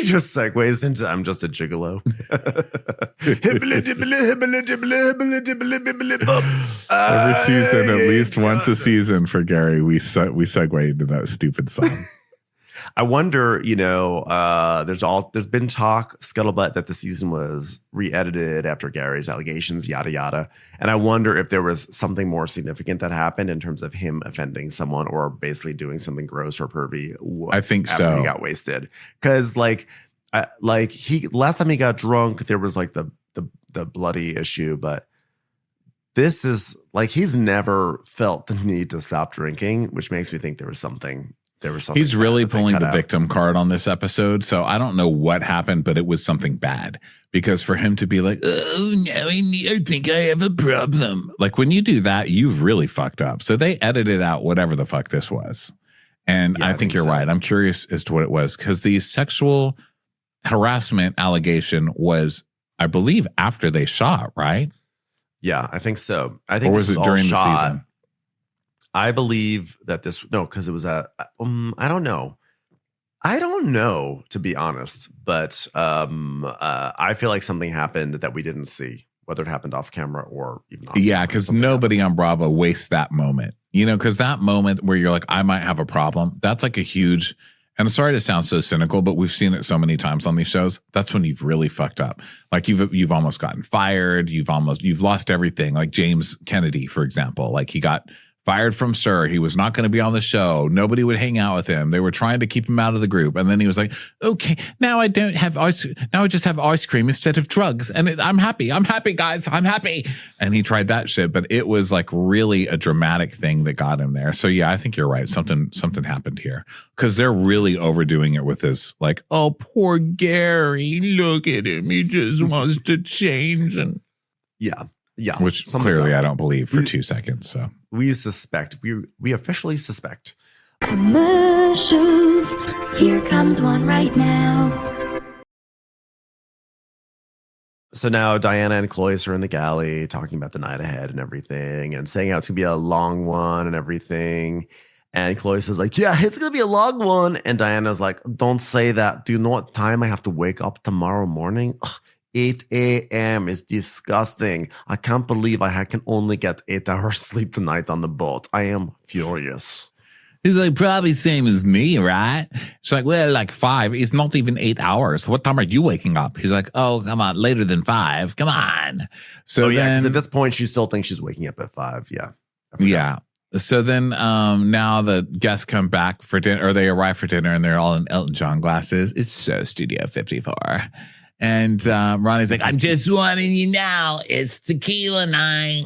just segues into "I'm just a gigolo." Every season, at least once a season for Gary, we segue into that stupid song. I wonder, there's been talk, scuttlebutt, that the season was re-edited after Gary's allegations, yada, yada. And I wonder if there was something more significant that happened in terms of him offending someone or basically doing something gross or pervy. I think after so. He got wasted. Because last time he got drunk, there was like the bloody issue, but this is like, he's never felt the need to stop drinking, which makes me think there was something. He's really pulling the victim card on this episode. So I don't know what happened, but it was something bad. Because for him to be like, "Oh, no, I think I have a problem." Like, when you do that, you've really fucked up. So they edited out whatever the fuck this was. And I think you're right. I'm curious as to what it was. Because the sexual harassment allegation was, I believe, after they shot, right? Yeah, I think so. I think or was it during the season? I believe that because it was I don't know. I don't know, to be honest, but I feel like something happened that we didn't see, whether it happened off camera or even on Yeah, camera. because Something nobody happened. on Bravo wastes that moment. Because that moment where you're like, I might have a problem, that's like a huge, and I'm sorry to sound so cynical, but we've seen it so many times on these shows. That's when you've really fucked up. Like you've almost gotten fired. You've lost everything. Like James Kennedy, for example, like he got fired from Sir. He was not going to be on the show. Nobody would hang out with him. They were trying to keep him out of the group. And then he was like, okay, now I don't have ice. Now I just have ice cream instead of drugs. And I'm happy. I'm happy, guys. I'm happy. And he tried that shit, but it was like really a dramatic thing that got him there. So yeah, I think you're right. Something happened here because they're really overdoing it with this like, oh, poor Gary. Look at him. He just wants to change. And Yeah. which clearly I don't believe for 2 seconds. So we suspect. We officially suspect. Commercials. Here comes one right now. So now Diana and Clois are in the galley talking about the night ahead and everything and saying how it's going to be a long one and everything. And Clois is like, yeah, it's going to be a long one. And Diana's like, don't say that. Do you know what time I have to wake up tomorrow morning? Ugh, 8 a.m. is disgusting. I can't believe I can only get 8 hours sleep tonight on the boat. I am furious. he's like, probably same as me, right? She's like, well, like 5. It's not even 8 hours. What time are you waking up? He's like, oh, come on, later than 5. Come on. So yeah, then, because at this point, she still thinks she's waking up at 5. Yeah. yeah. So then now the guests come back for dinner, or they arrive for dinner, and they're all in Elton John glasses. It's so Studio 54. And Ronnie's like, I'm just warning you now. It's tequila night.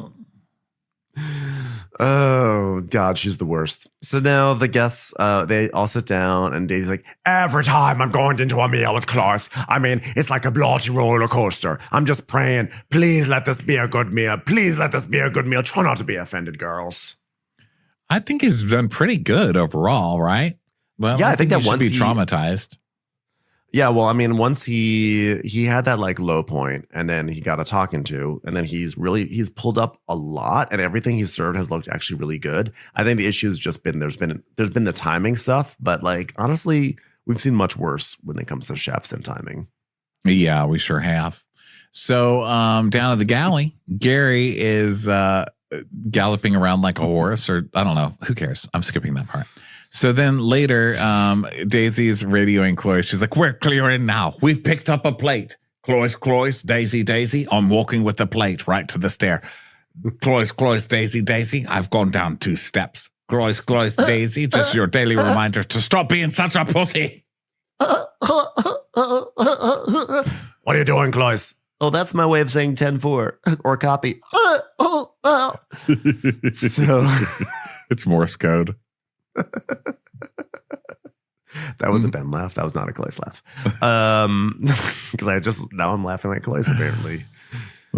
Oh, God, she's the worst. So now the guests, they all sit down, and Daisy's like, every time I'm going into a meal with Clois, I mean, it's like a bloody roller coaster. I'm just praying, please let this be a good meal. Please let this be a good meal. Try not to be offended, girls. I think he's done pretty good overall, right? Well, Yeah, I think that he should once be he- traumatized. Yeah, well, I mean, once he had that like low point, and then he got a talking to, and then he's pulled up a lot, and everything he's served has looked actually really good. I think the issue has just been there's been the timing stuff, but like honestly, we've seen much worse when it comes to chefs and timing. Yeah, we sure have. So down at the galley, Gary is galloping around like a horse, or I don't know. Who cares? I'm skipping that part. So then later, Daisy's radioing Clois. She's like, we're clearing now. We've picked up a plate. Clois, Daisy. I'm walking with the plate right to the stair. Clois, Daisy. I've gone down 2 steps. Clois, Daisy. Just your daily reminder to stop being such a pussy. What are you doing, Clois? Oh, that's my way of saying 10-4 or copy. So It's Morse code. that was a Ben laugh. That was not a Clois laugh. Because now I'm laughing like Clois apparently.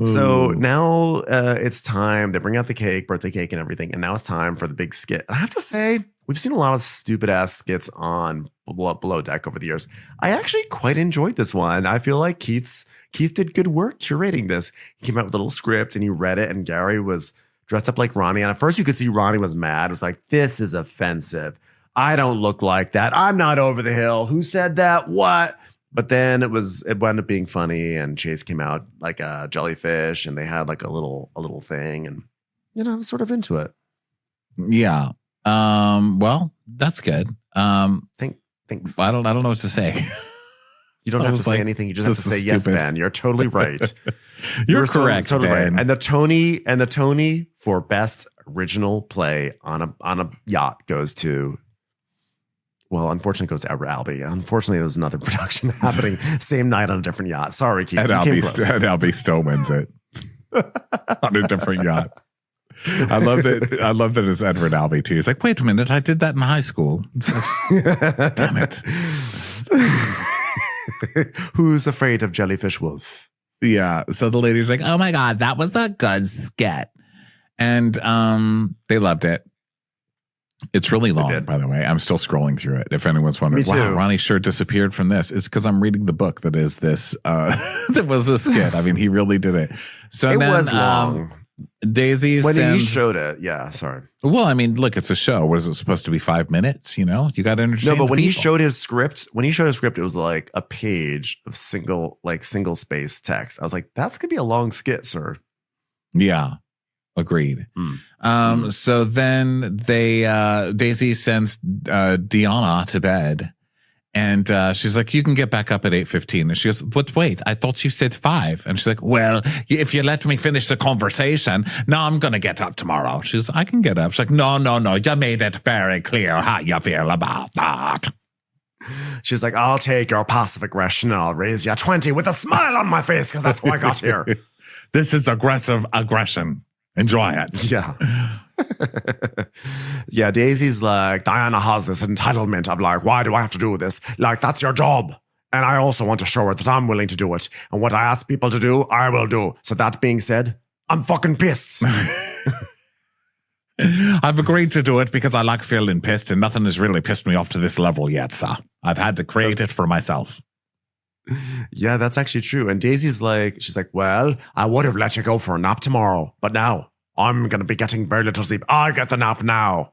So now it's time. They bring out the cake, birthday cake and everything. And now it's time for the big skit. I have to say, we've seen a lot of stupid ass skits on Below Deck over the years. I actually quite enjoyed this one. I feel like Keith did good work curating this. He came out with a little script and he read it, and Gary was dressed up like Ronnie. And at first you could see Ronnie was mad. It was like, this is offensive. I don't look like that. I'm not over the hill. Who said that? What? But then it wound up being funny, and Chase came out like a jellyfish, and they had like a little thing, and I was sort of into it. Yeah. Well, that's good. Thanks. I don't know what to say. You don't I have to was say like, anything. You just have to this say is yes, stupid. Ben. You're totally right. You're You're correct, totally Ben. right. And the Tony for best original play on a yacht goes to. Well, unfortunately, it goes to Edward Albee. Unfortunately, there was another production happening same night on a different yacht. Sorry, Keith. Ed You came Albee, close. Ed Albee still wins it on a different yacht. I love that it's Edward Albee too. He's like, wait a minute, I did that in high school. Damn it. Who's afraid of Jellyfish Wolf? Yeah. So the lady's like, oh my God, that was a good skit. And they loved it. It's really long, did. by the way. I'm still scrolling through it. If anyone's wondering, Me too. wow, Ronnie sure disappeared from this. It's because I'm reading the book that is this, that was a skit. I mean, he really did it. So It then, was long. Daisy When he sends. showed it, yeah, sorry. Well, I mean, look, it's a show. What is it supposed to be? 5 minutes? You know, you got to understand. No, but when he people. showed his script, it was like a page of single space text. I was like, that's gonna be a long skit, sir. Yeah, agreed. So then Daisy sends Deanna to bed. And she's like, you can get back up at 8:15. And she goes, but wait, I thought you said 5. And she's like, well, if you let me finish the conversation, no, I'm going to get up tomorrow. She goes, I can get up. She's like, no, you made it very clear how you feel about that. She's like, I'll take your passive aggression and I'll raise you 20 with a smile on my face because that's why I got here. This is aggressive aggression. Enjoy it. Yeah. Yeah, Daisy's like, Diana has this entitlement of like, why do I have to do this? Like, that's your job. And I also want to show her that I'm willing to do it. And what I ask people to do, I will do. So that being said, I'm fucking pissed. I've agreed to do it because I like feeling pissed and nothing has really pissed me off to this level yet, so I've had to create it for myself. Yeah, that's actually true. And Daisy's like, she's like, well, I would have let you go for a nap tomorrow, but now I'm going to be getting very little sleep. I get the nap now.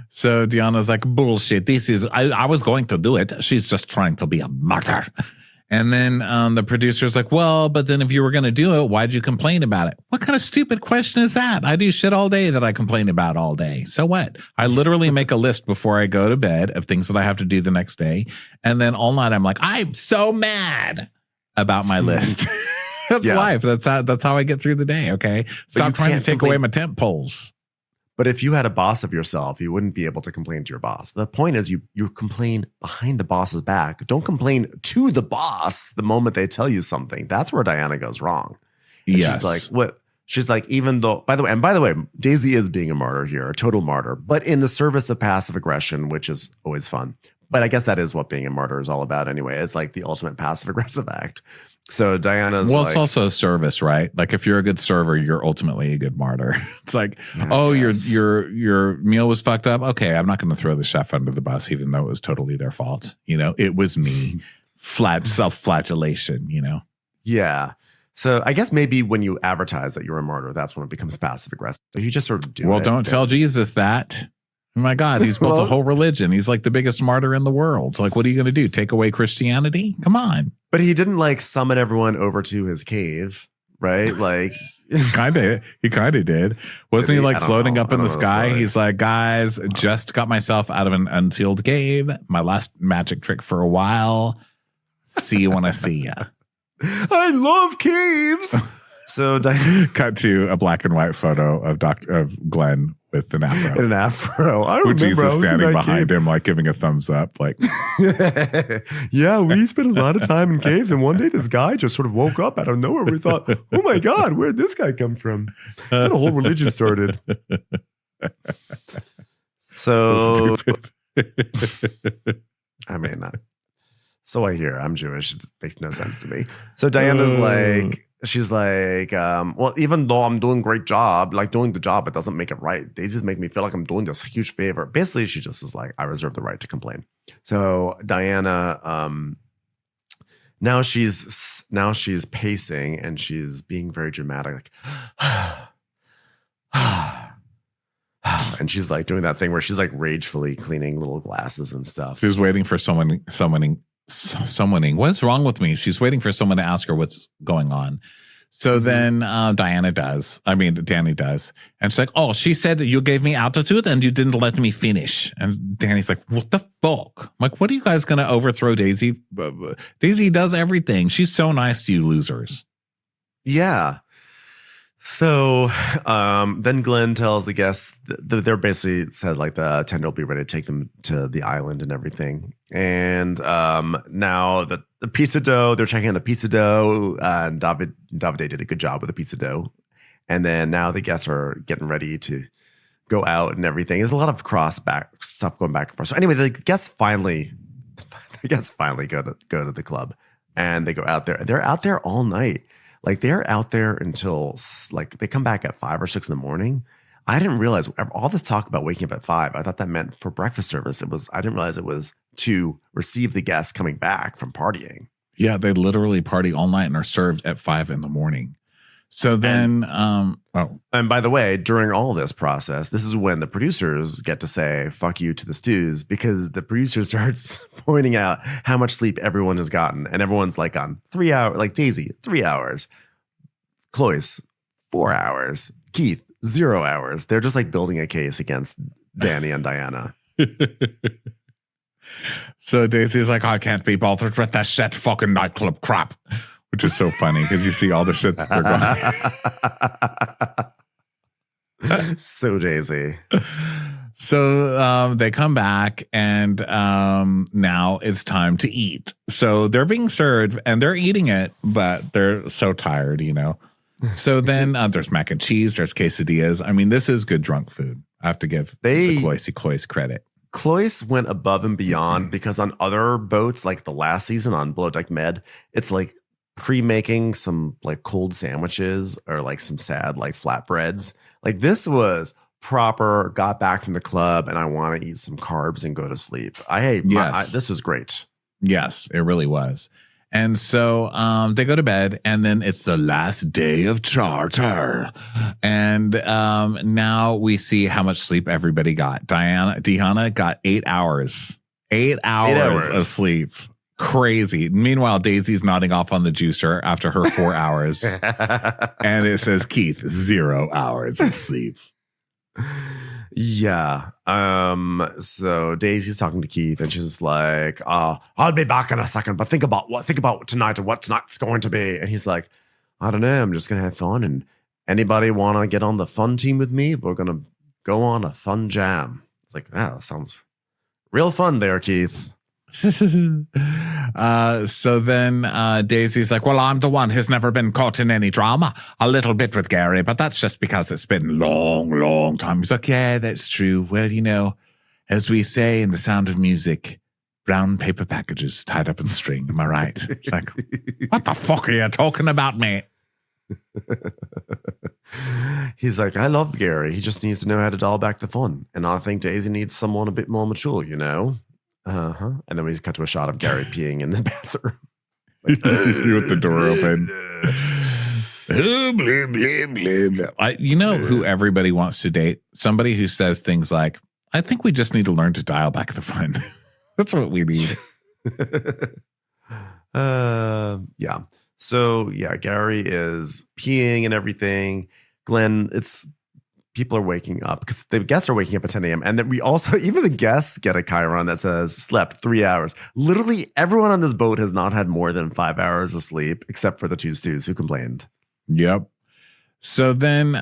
So Deanna's like, bullshit. I was going to do it. She's just trying to be a martyr. And then the producer's like, well, but then if you were going to do it, why'd you complain about it? What kind of stupid question is that? I do shit all day that I complain about all day. So what? I literally make a list before I go to bed of things that I have to do the next day. And then all night I'm like, I'm so mad about my list. That's life. That's how I get through the day. Okay. Stop trying to take away my temp poles. But if you had a boss of yourself, you wouldn't be able to complain to your boss. The point is you complain behind the boss's back. Don't complain to the boss the moment they tell you something. That's where Diana goes wrong. And yes. She's like, what? She's like, even though, by the way, Daisy is being a martyr here, a total martyr, but in the service of passive aggression, which is always fun. But I guess that is what being a martyr is all about anyway. It's like the ultimate passive aggressive act. So Diana's it's also service, right? Like if you're a good server, you're ultimately a good martyr. It's like, your meal was fucked up. Okay, I'm not going to throw the chef under the bus, even though it was totally their fault. You know, it was me. Self-flagellation, you know? Yeah. So I guess maybe when you advertise that you're a martyr, that's when it becomes passive aggressive. So you just sort of do it. Well, don't tell Jesus that. Oh my God, he's built a whole religion. He's like the biggest martyr in the world. So like, what are you going to do? Take away Christianity? Come on. But he didn't like summon everyone over to his cave, right? Like he kind of did. Wasn't he like floating up in the sky? He's like, guys, just got myself out of an unsealed cave. My last magic trick for a while. See you when I see ya. I love caves. So cut to a black and white photo of Glenn with an afro. An afro. I remember Jesus standing behind him, like giving a thumbs up. Like, yeah, we spent a lot of time in caves, and one day this guy just sort of woke up out of nowhere. We thought, oh my God, where'd this guy come from? Then a whole religion started. So I mean, so I hear. I'm Jewish. It makes no sense to me. So Diana's like, she's like, well, even though I'm doing a great job, like doing the job, it doesn't make it right. They just make me feel like I'm doing this huge favor. Basically, she just is like, I reserve the right to complain. So Diana, now she's pacing and she's being very dramatic, like, and she's like doing that thing where she's like ragefully cleaning little glasses and stuff. She was waiting for summoning. What's wrong with me? She's waiting for someone to ask her what's going on. So then Danny does. And she's like, oh, she said that you gave me altitude and you didn't let me finish. And Danny's like, what the fuck? I'm like, what are you guys going to overthrow Daisy? Daisy does everything. She's so nice to you losers. Yeah. So then Glenn tells the guests that they're basically said like the attendant will be ready to take them to the island and everything. And now the pizza dough, they're checking on the pizza dough. And Davide did a good job with the pizza dough. And then now the guests are getting ready to go out and everything. There's a lot of stuff going back and forth. So anyway, the guests finally go to the club and they go out there. They're out there all night. Like they're out there until like they come back at 5 or 6 in the morning. I didn't realize all this talk about waking up at 5. I thought that meant for breakfast service. I didn't realize it was to receive the guests coming back from partying. Yeah, they literally party all night and are served at 5 in the morning. So then, And by the way, during all this process, this is when the producers get to say "fuck you" to the stews, because the producer starts pointing out how much sleep everyone has gotten, and everyone's like on 3 hours, like Daisy 3 hours, Cloyce 4 hours, Keith 0 hours. They're just like building a case against Danny and Diana. So Daisy's like, I can't be bothered with that shit fucking nightclub crap, which is so funny because you see all the shit that they're going. So Daisy. So they come back, and now it's time to eat. So they're being served and they're eating it, but they're so tired, you know. So then there's mac and cheese, there's quesadillas. I mean, this is good drunk food. I have to give the Cloyce credit. Cloyce went above and beyond, because on other boats, like the last season on Below Deck Med, it's like pre-making some like cold sandwiches or like some sad like flatbreads. Like this was proper, got back from the club and I want to eat some carbs and go to sleep. This was great. Yes, it really was. And so they go to bed, and then it's the last day of charter. And now we see how much sleep everybody got. Deanna got 8 hours. 8 hours of sleep. Crazy. Meanwhile, Daisy's nodding off on the juicer after her 4 hours. And it says, Keith, 0 hours of sleep. Yeah. So Daisy's talking to Keith, and she's like, I'll be back in a second, but think about tonight and what tonight's going to be. And he's like, I don't know, I'm just gonna have fun, and anybody wanna get on the fun team with me? We're gonna go on a fun jam. It's like, that sounds real fun there, Keith. So then Daisy's like, well, I'm the one who's never been caught in any drama. A little bit with Gary, but that's just because it's been a long time. He's like, yeah, that's true. Well, you know, as we say in The Sound of Music, brown paper packages tied up in string. Am I right? It's like, what the fuck are you talking about, mate? He's like, I love Gary. He just needs to know how to dial back the fun. And I think Daisy needs someone a bit more mature, you know? Uh-huh. And then we cut to a shot of Gary peeing in the bathroom. With the door open. You know who everybody wants to date? Somebody who says things like, I think we just need to learn to dial back the fun. That's what we need. Yeah. So, yeah, Gary is peeing and everything. Glenn, people are waking up because the guests are waking up at 10 a.m. And then we also, even the guests get a chyron that says slept 3 hours. Literally everyone on this boat has not had more than 5 hours of sleep, except for the two stews who complained. Yep. So then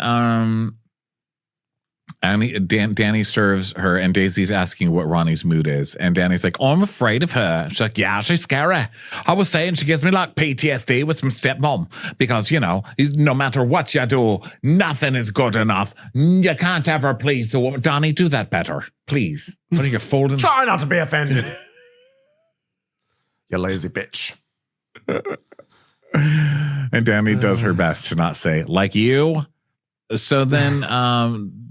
Danny serves her, and Daisy's asking what Ronnie's mood is. And Danny's like, oh, I'm afraid of her. She's like, yeah, she's scary. I was saying she gives me like PTSD with my stepmom because, you know, no matter what you do, nothing is good enough. You can't ever please the woman. Donnie, do that better, please. What are you folding? Try not to be offended. You lazy bitch. And Danny does her best to not say, like you. So then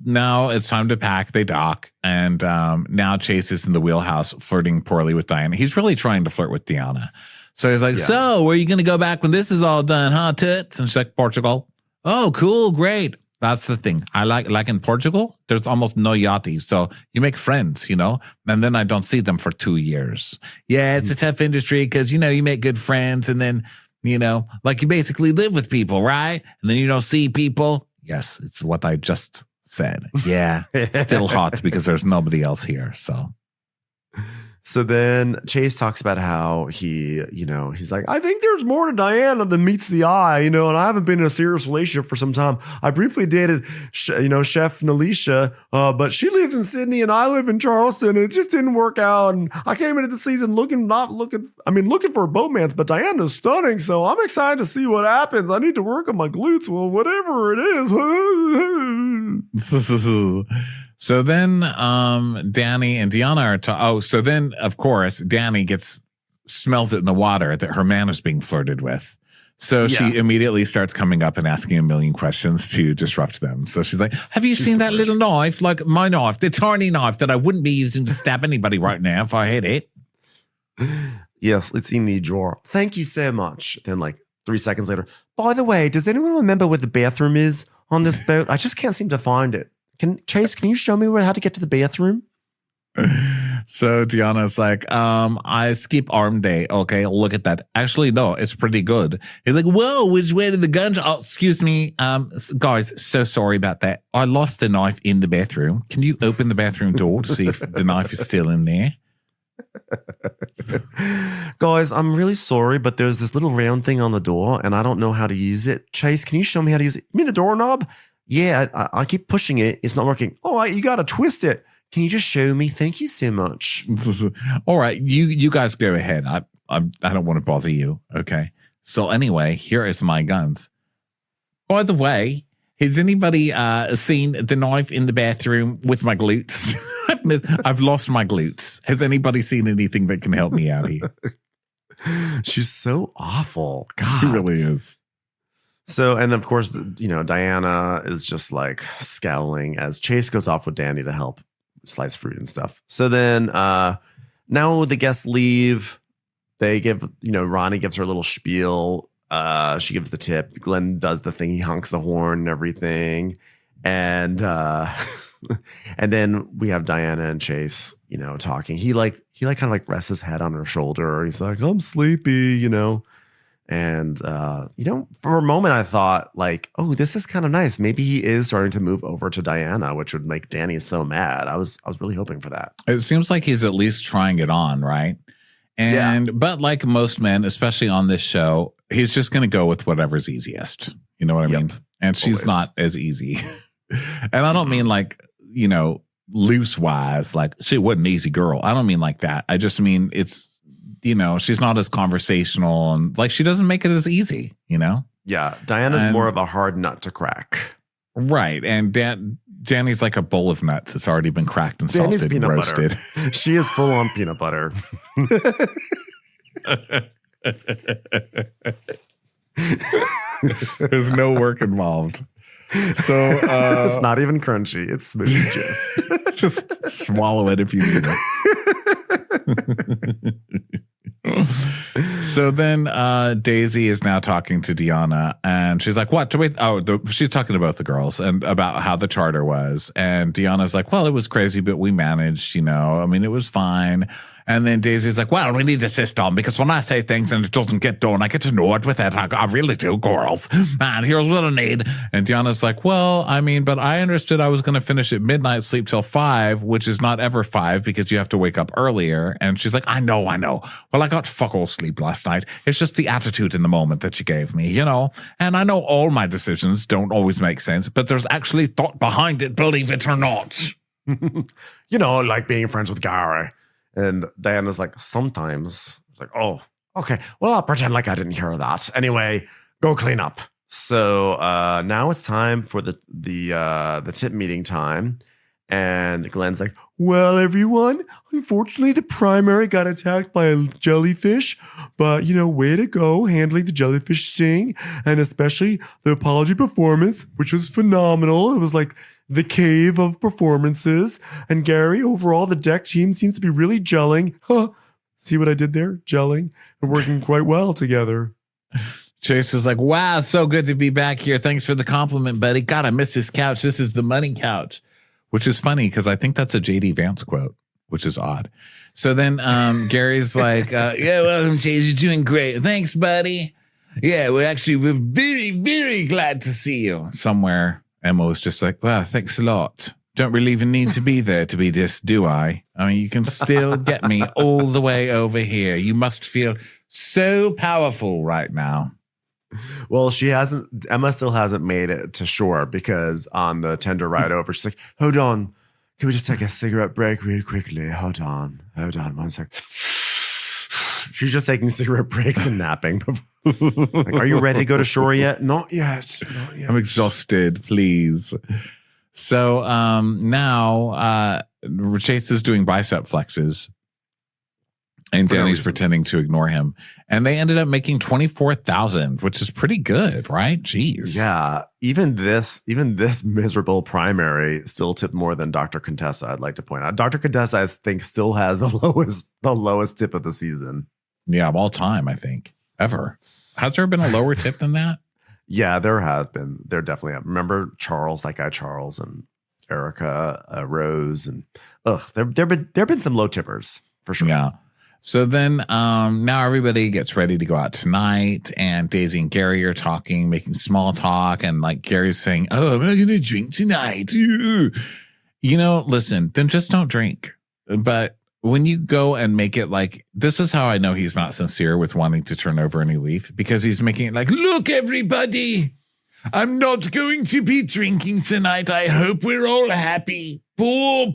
now it's time to pack. They dock. And now Chase is in the wheelhouse flirting poorly with Diana. He's really trying to flirt with Deanna. So he's like, so where are you going to go back when this is all done, huh, toots? And she's like, Portugal. Oh, cool. Great. That's the thing. I like in Portugal, there's almost no yachty. So you make friends, you know, and then I don't see them for 2 years. Yeah, it's a tough industry because, you know, you make good friends and then, you know, like you basically live with people, right? And then you don't see people. Yes, it's what I just said. Yeah, still hot because there's nobody else here. So then Chase talks about how he's like, I think there's more to Diana than meets the eye, you know, and I haven't been in a serious relationship for some time. I briefly dated, Chef Nalisha, but she lives in Sydney and I live in Charleston, and it just didn't work out. And I came into the season looking for a boatman's, but Diana's stunning, so I'm excited to see what happens. I need to work on my glutes. Well, whatever it is. So then Danny and Deanna are so then of course Danny smells it in the water that her man is being flirted with. So she immediately starts coming up and asking a million questions to disrupt them. So she's like, have you seen that little knife? Like my knife, the tiny knife that I wouldn't be using to stab anybody right now if I hit it. Yes, it's in the drawer. Thank you so much. Then like 3 seconds later, by the way, does anyone remember where the bathroom is on this boat? I just can't seem to find it. Chase, can you show me how to get to the bathroom? So Deanna's like, I skip arm day. Okay, look at that. Actually, no, it's pretty good. He's like, whoa, which way did the gun? Oh, excuse me. Guys, so sorry about that. I lost the knife in the bathroom. Can you open the bathroom door to see if the knife is still in there? Guys, I'm really sorry, but there's this little round thing on the door and I don't know how to use it. Chase, can you show me how to use it? You mean the doorknob? Yeah, I keep pushing it. It's not working. Oh, you got to twist it. Can you just show me? Thank you so much. All right, you guys go ahead. I don't want to bother you. Okay. So anyway, here is my guns. By the way, has anybody seen the knife in the bathroom with my glutes? I've lost my glutes. Has anybody seen anything that can help me out here? She's so awful. God. She really is. So, and of course, Diana is just like scowling as Chase goes off with Danny to help slice fruit and stuff. So then now the guests leave. They give, Ronnie gives her a little spiel. She gives the tip. Glenn does the thing. He honks the horn and everything. And and then we have Diana and Chase, talking. He kind of rests his head on her shoulder. He's like, I'm sleepy, And, for a moment I thought oh, this is kind of nice. Maybe he is starting to move over to Diana, which would make Danny so mad. I was really hoping for that. It seems like he's at least trying it on, right? But like most men, especially on this show, he's just going to go with whatever's easiest. You know what I mean? And she's not as easy. And I don't mean loose wise, she wasn't an easy girl. I don't mean like that. I just mean it's, she's not as conversational and she doesn't make it as easy, Yeah. Diana's more of a hard nut to crack. Right. And Danny's like a bowl of nuts. It's already been cracked and salted and peanut roasted. Butter. She is full on peanut butter. There's no work involved. So it's not even crunchy. It's smooth. Just swallow it if you need it. So then Daisy is now talking to Deanna and she's like, what? She's talking to both the girls and about how the charter was. And Deanna's like, well, it was crazy, but we managed, it was fine. And then Daisy's like, well, we need a system because when I say things and it doesn't get done, I get to know it with it. I really do, girls. And here's what I need. And Deanna's like, well, but I understood I was going to finish at midnight, sleep till 5, which is not ever 5 because you have to wake up earlier. And she's like, I know. Well, I got fuck all sleep last night. It's just the attitude in the moment that you gave me, And I know all my decisions don't always make sense, but there's actually thought behind it, believe it or not. Like being friends with Gary. And Diana's like, sometimes. Oh, okay. Well, I'll pretend like I didn't hear that. Anyway, go clean up. So now it's time for the tip meeting time. And Glenn's like, well, everyone, unfortunately, the primary got attacked by a jellyfish. But, way to go handling the jellyfish sting. And especially the apology performance, which was phenomenal. It was like the cave of performances. And Gary, overall, the deck team seems to be really gelling. Huh. See what I did there? Gelling and working quite well together. Chase is like, wow, so good to be back here. Thanks for the compliment, buddy. God, I miss this couch. This is the money couch. Which is funny because I think that's a J.D. Vance quote, which is odd. So then Gary's like, yeah, welcome, Chase. You're doing great. Thanks, buddy. Yeah, we're very, very glad to see you. Somewhere, Emma was just like, wow, thanks a lot. Don't really even need to be there to be this, do I? You can still get me all the way over here. You must feel so powerful right now. Well, Emma still hasn't made it to shore because on the tender ride over, she's like, hold on. Can we just take a cigarette break real quickly? Hold on 1 sec. She's just taking cigarette breaks and napping. Are you ready to go to shore yet? Not yet. I'm exhausted, please. So now Chase is doing bicep flexes. And Danny's pretending to ignore him. And they ended up making $24,000, which is pretty good, right? Jeez. Yeah. Even this miserable primary still tipped more than Dr. Contessa, I'd like to point out. Dr. Contessa, I think, still has the lowest tip of the season. Yeah, of all time, I think. Ever. Has there been a lower tip than that? Yeah, there have been. There definitely have. Remember Charles, that guy Charles, and Erica, Rose, and there been some low tippers for sure. Yeah. So then now everybody gets ready to go out tonight, and Daisy and Gary are talking, making small talk, and like Gary's saying, "Oh, I'm not going to drink tonight." You know, listen, then just don't drink. But when you go and make it like, this is how I know he's not sincere with wanting to turn over any leaf, because he's making it like, look, everybody, I'm not going to be drinking tonight. I hope we're all happy. Poor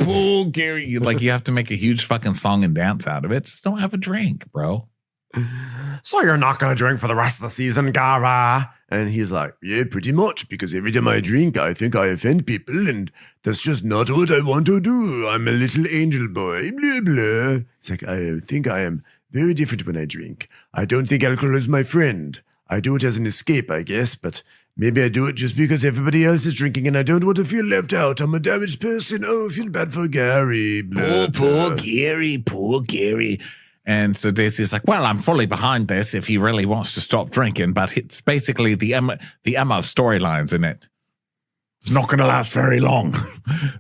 Gary. Like, you have to make a huge fucking song and dance out of it. Just don't have a drink, bro. So you're not going to drink for the rest of the season, Gara? And he's like, yeah, pretty much, because every time I drink, I think I offend people, and that's just not what I want to do. I'm a little angel boy, blah, blah. It's like, I think I am very different when I drink. I don't think alcohol is my friend. I do it as an escape, I guess, but maybe I do it just because everybody else is drinking and I don't want to feel left out. I'm a damaged person. Oh, I feel bad for Gary. Blah, Poor blah. Gary, poor Gary. And so Daisy's like, well, I'm fully behind this if he really wants to stop drinking, but it's basically the Emma storylines in it. It's not going to last very long.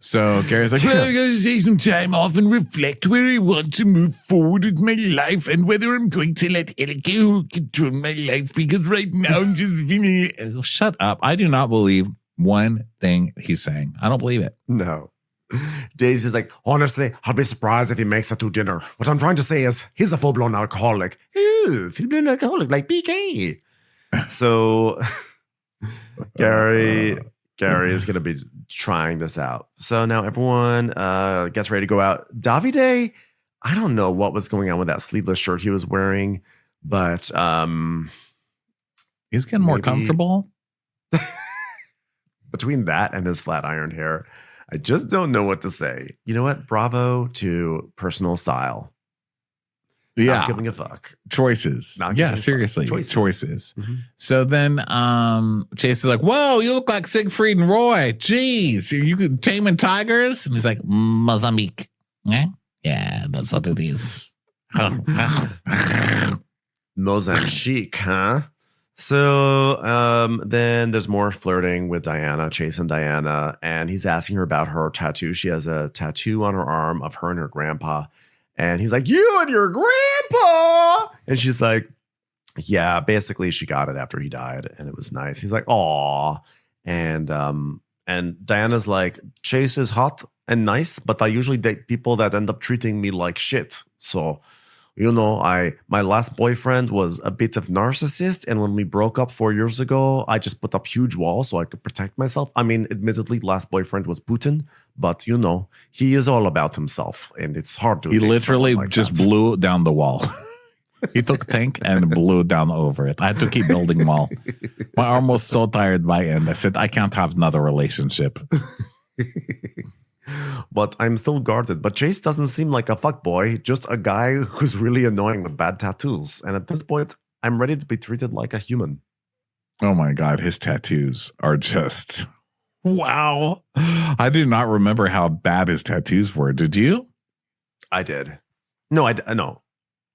So Gary's like, well, I'm going to take some time off and reflect where I want to move forward with my life and whether I'm going to let alcohol control my life, because right now I'm just feeling... Oh, shut up. I do not believe one thing he's saying. I don't believe it. No. Daisy's like, honestly, I'll be surprised if he makes it to dinner. What I'm trying to say is, he's a full-blown alcoholic. Ooh, full-blown alcoholic like PK. So Gary is going to be trying this out. So now everyone gets ready to go out. Davide, I don't know what was going on with that sleeveless shirt he was wearing, but He's getting more maybe- comfortable. between that and his flat iron hair, I just don't know what to say. You know what? Bravo to personal style. Yeah. Not giving a fuck. Choices. Not Yeah, giving a fuck. seriously. Choices. Choices. Mhm. So then Chase is like, whoa, you look like Siegfried and Roy. Jeez, you could taming tigers? And he's like, Mozambique. Yeah? Yeah, that's what it is. Mozambique, huh? So then there's more flirting with Diana, Chase and Diana, and he's asking her about her tattoo. She has a tattoo on her arm of her and her grandpa. And he's like, you and your grandpa? And she's like, yeah, basically she got it after he died and it was nice. He's like, aw. And Diana's like, Chase is hot and nice, but I usually date people that end up treating me like shit. So, you know, my last boyfriend was a bit of narcissist, and when we broke up 4 years ago, I just put up huge walls so I could protect myself. I mean, admittedly, last boyfriend was Putin, but you know, he is all about himself, and it's hard to. he date literally someone like just that. blew down the wall. He took tank and blew down over it. I had to keep building wall. My arm was so tired by end. I said, I can't have another relationship. But I'm still guarded. But Chase doesn't seem like a fuckboy, just a guy who's really annoying with bad tattoos. And at this point, I'm ready to be treated like a human. Oh my God, his tattoos are just, wow. I do not remember how bad his tattoos were. Did you? I did. No, I didn't.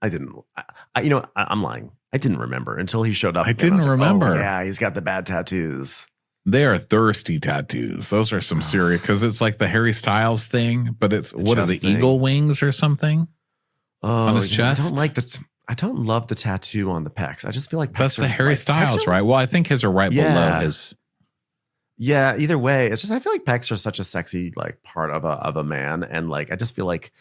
I'm lying. I didn't remember until he showed up. I and didn't was like, remember. Oh, yeah, he's got the bad tattoos. They are thirsty tattoos. Those are some serious, because it's like the Harry Styles thing, but it's, what is chest it, thing. eagle wings or something? Oh, On his chest? I don't love the tattoo on the pecs. I just feel like pecs That's are, the Harry like, Styles, pecs are- right? Well, I think his are right below Yeah. his. Yeah, either way, it's just I feel like pecs are such a sexy like part of a man, and like I just feel like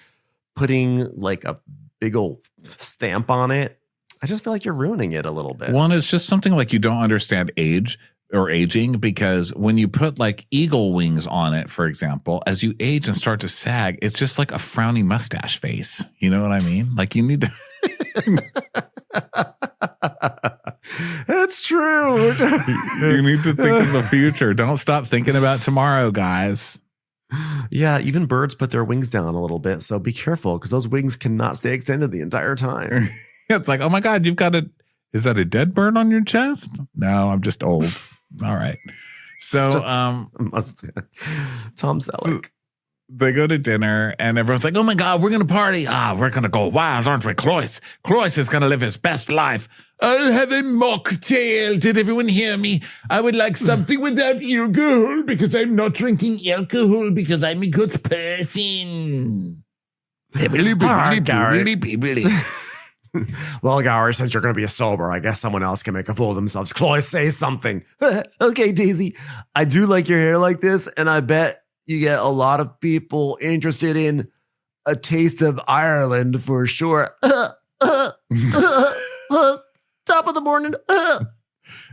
putting like a big old stamp on it. I just feel like you're ruining it a little bit. One, it's just something like you don't understand age or aging, because when you put like eagle wings on it, for example, as you age and start to sag, it's just like a frowny mustache face. You know what I mean? Like you need to. That's true. You need to think of the future. Don't stop thinking about tomorrow, guys. Yeah, even birds put their wings down a little bit, so be careful because those wings cannot stay extended the entire time. It's like, oh my God, you've got is that a dead bird on your chest? No, I'm just old. All right. So, Tom Selleck. they go to dinner and everyone's like, oh my God, we're going to party. We're going to go wild, aren't we? Cloyce is going to live his best life. I'll have a mocktail. Did everyone hear me? I would like something without alcohol because I'm not drinking alcohol because I'm a good person. Well, Gary, since you're going to be a sober, I guess someone else can make a fool of themselves. Chloe, say something. Okay, Daisy. I do like your hair like this, and I bet you get a lot of people interested in a taste of Ireland for sure. Top of the morning.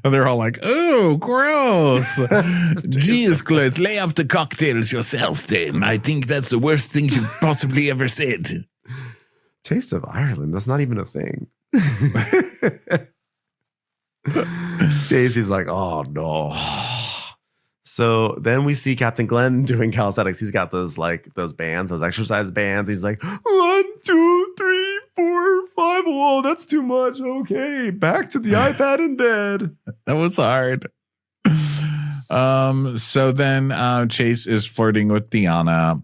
And they're all like, oh, gross. Jeez, Chloe, lay off the cocktails yourself then. I think that's the worst thing you've possibly ever said. Taste of Ireland. That's not even a thing. Daisy's like, oh, no. So then we see Captain Glenn doing calisthenics. He's got those bands, those exercise bands. He's like, 1, 2, 3, 4, 5. Whoa, that's too much. Okay, back to the iPad in bed. That was hard. So then Chase is flirting with Deanna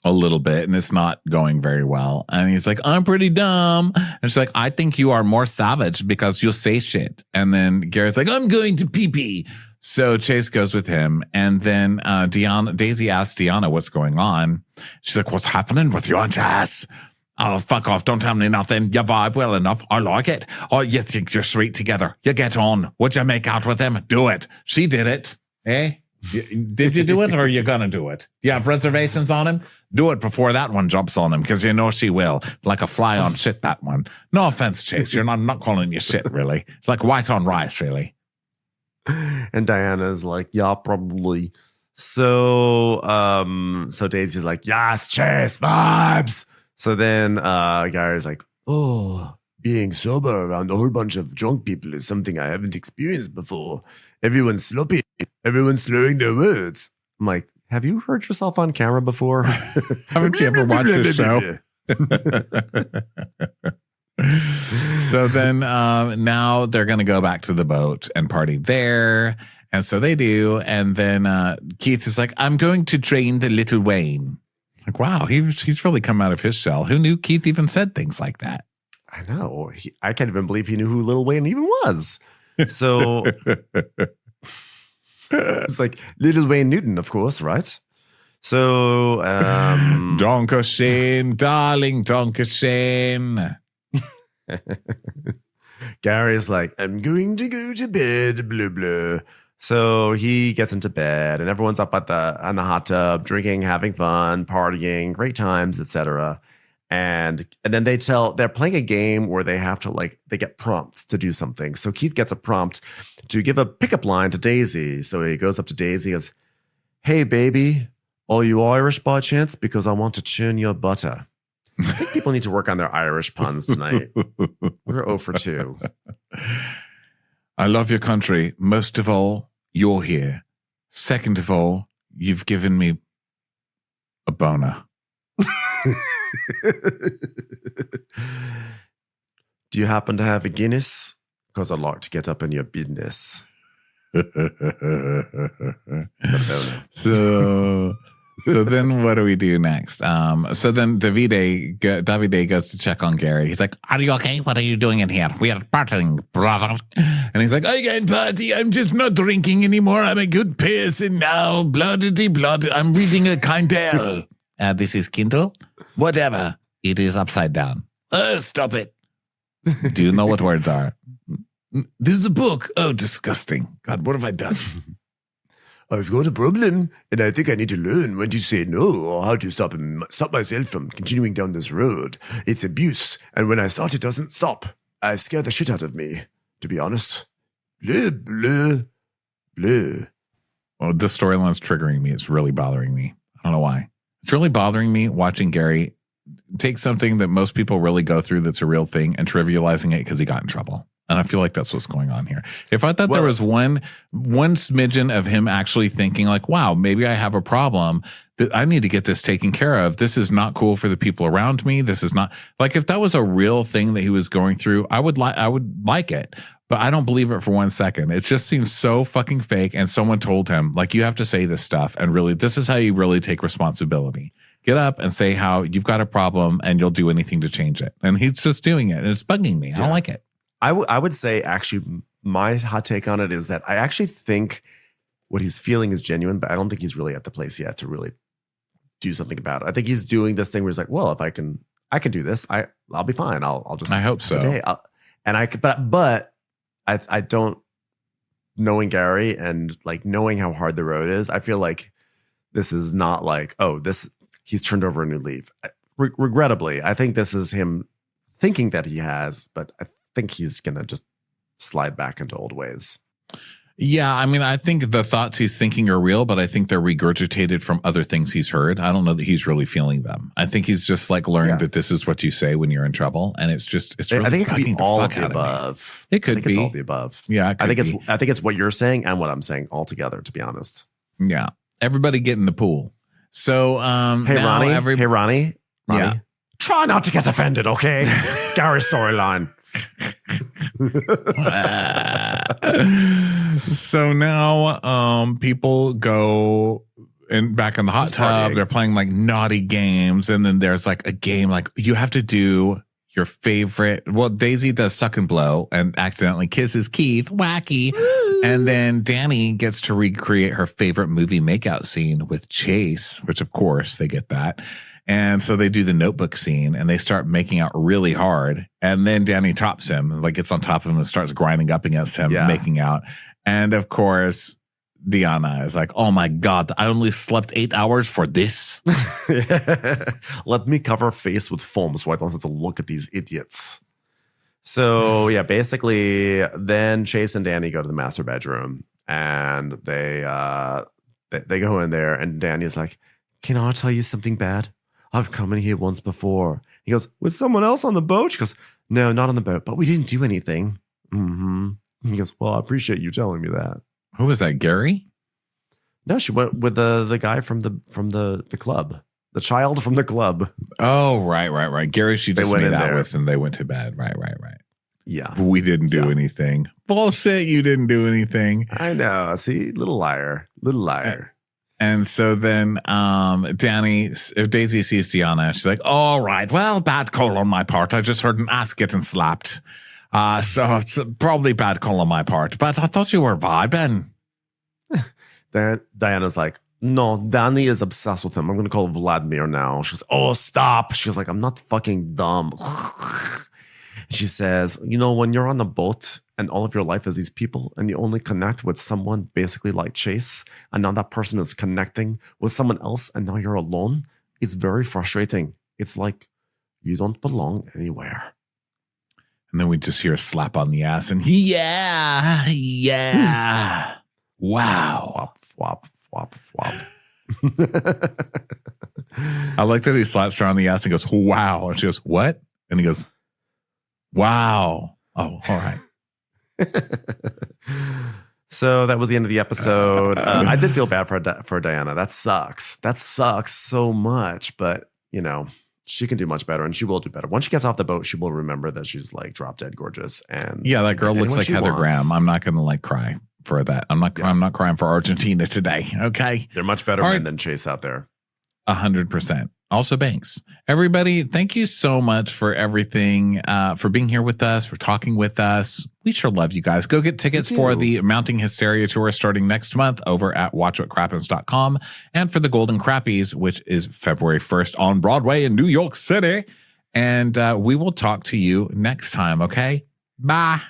a little bit, and it's not going very well. And he's like, I'm pretty dumb. And she's like, I think you are more savage because you'll say shit. And then Gary's like, I'm going to pee-pee. So Chase goes with him. And then Daisy asks Deanna what's going on. She's like, what's happening with you and Chase? Oh, fuck off. Don't tell me nothing. You vibe well enough. I like it. Oh, you think you're sweet together. You get on. Would you make out with him? Do it. She did it. Eh? Did you do it or are you going to do it? Do you have reservations on him? Do it before that one jumps on him because you know she will. Like a fly on shit, that one. No offense, Chase. I'm not calling you shit, really. It's like white on rice, really. And Diana's like, yeah, probably. So Daisy's like, yes, Chase, vibes. So then Gary's like, oh, being sober around a whole bunch of drunk people is something I haven't experienced before. Everyone's sloppy. Everyone's slurring their words. I'm like, have you heard yourself on camera before? Haven't you ever watched this show? So then now they're going to go back to the boat and party there. And so they do. And then Keith is like, I'm going to train the little Wayne. Like, wow, he's really come out of his shell. Who knew Keith even said things like that? I know. I can't even believe he knew who Lil Wayne even was. So it's like Little Wayne Newton, of course, right? So Donkashane, darling Donkashane. Gary's like, I'm going to go to bed, blah, blah. So he gets into bed and everyone's up on the hot tub, drinking, having fun, partying, great times, etc. And then they're playing a game where they have to they get prompts to do something. So Keith gets a prompt to give a pickup line to Daisy. So he goes up to Daisy and goes, hey, baby, are you Irish by chance? Because I want to churn your butter. I think people need to work on their Irish puns tonight. We're 0 for 2. I love your country. Most of all, you're here. Second of all, you've given me a boner. Do you happen to have a Guinness? Because I'd like to get up in your business. So then what do we do next? So then Davide goes to check on Gary. He's like, are you okay? What are you doing in here? We are partying, brother. And he's like, I can't party. I'm just not drinking anymore. I'm a good person now. Bloodity blood. I'm reading a Kindle. This is Kindle? Whatever. It is upside down. Stop it. Do you know what words are? This is a book. Oh, disgusting. God, what have I done? I've got a problem, and I think I need to learn when to say no or how to stop myself from continuing down this road. It's abuse, and when I start, it doesn't stop. I scare the shit out of me, to be honest. Blah, blah, blah. Well, this storyline's triggering me. It's really bothering me. I don't know why. It's really bothering me watching Gary take something that most people really go through that's a real thing and trivializing it because he got in trouble. And I feel like that's what's going on here. If I thought there was one smidgen of him actually thinking like, wow, maybe I have a problem that I need to get this taken care of. This is not cool for the people around me. This is not like, if that was a real thing that he was going through, I would like it, but I don't believe it for 1 second. It just seems so fucking fake. And someone told him like, you have to say this stuff. And really, this is how you really take responsibility. Get up and say how you've got a problem and you'll do anything to change it. And he's just doing it. And it's bugging me. I don't like it. I would say actually my hot take on it is that I actually think what he's feeling is genuine, but I don't think he's really at the place yet to really do something about it. I think he's doing this thing where he's like, well, if I can do this, I'll be fine. I'll just, I hope so. But I don't, knowing Gary and like knowing how hard the road is, I feel like this is not like, he's turned over a new leaf. Regrettably, I think this is him thinking that he has, but I think he's going to just slide back into old ways. Yeah, I mean, I think the thoughts he's thinking are real, but I think they're regurgitated from other things he's heard. I don't know that he's really feeling them. I think he's just like learned that this is what you say when you're in trouble, and it's really I think it could be all of the of above. It could be it's all of the above. Yeah, I think it's what you're saying and what I'm saying all together. To be honest. Yeah, everybody get in the pool. So, hey Ronnie. Yeah. Try not to get offended, okay? It's Gary's storyline. So now people go back in the hot tub. They're playing like naughty games, and then there's like a game like you have to do your favorite. Well, Daisy does suck and blow and accidentally kisses Keith. Wacky. And then Danny gets to recreate her favorite movie makeout scene with Chase, which of course they get that. And so they do the notebook scene and they start making out really hard. And then Danny tops him, like gets on top of him and starts grinding up against him, making out. And of course, Deanna is like, oh my God, I only slept 8 hours for this. Let me cover face with foam so I don't have to look at these idiots. So yeah, basically then Chase and Danny go to the master bedroom and they go in there and Danny's like, can I tell you something bad? I've come in here once before. He goes, with someone else on the boat? She goes, no, not on the boat, but we didn't do anything. Mm-hmm. He goes, well, I appreciate you telling me that. Who was that, Gary? No, she went with the guy from the club. The child from the club. Oh, right. Gary, she just made out with and they went to bed. Right. Yeah. We didn't do anything. Bullshit, you didn't do anything. I know. See, little liar. And so then if Daisy sees Deanna, she's like, all right, well, bad call on my part. I just heard an ass getting slapped. So it's probably bad call on my part. But I thought you were vibing. Then Diana's like, no, Danny is obsessed with him. I'm going to call Vladimir now. She goes, oh, stop. She was like, I'm not fucking dumb. She says, you know, when you're on a boat and all of your life is these people and you only connect with someone basically like Chase and now that person is connecting with someone else and now you're alone, it's very frustrating. It's like you don't belong anywhere. And then we just hear a slap on the ass and yeah. Wow. Flop. I like that he slaps her on the ass and goes, wow. And she goes, what? And he goes, wow. Oh, all right. So that was the end of the episode. I did feel bad for Diana. That sucks. That sucks so much. But, you know, she can do much better and she will do better. Once she gets off the boat, she will remember that she's like drop dead gorgeous. And yeah, that girl looks like Heather Graham. I'm not going to like cry for that. I'm not crying for Argentina today. Okay. They're much better men than Chase out there. 100%. Also Banks. Everybody, thank you so much for everything, for being here with us, for talking with us. We sure love you guys. Go get tickets for the Mounting Hysteria tour starting next month over at watchwhatcrappens.com and for the Golden Crappies, which is February 1st on Broadway in New York City. And we will talk to you next time, okay? Bye.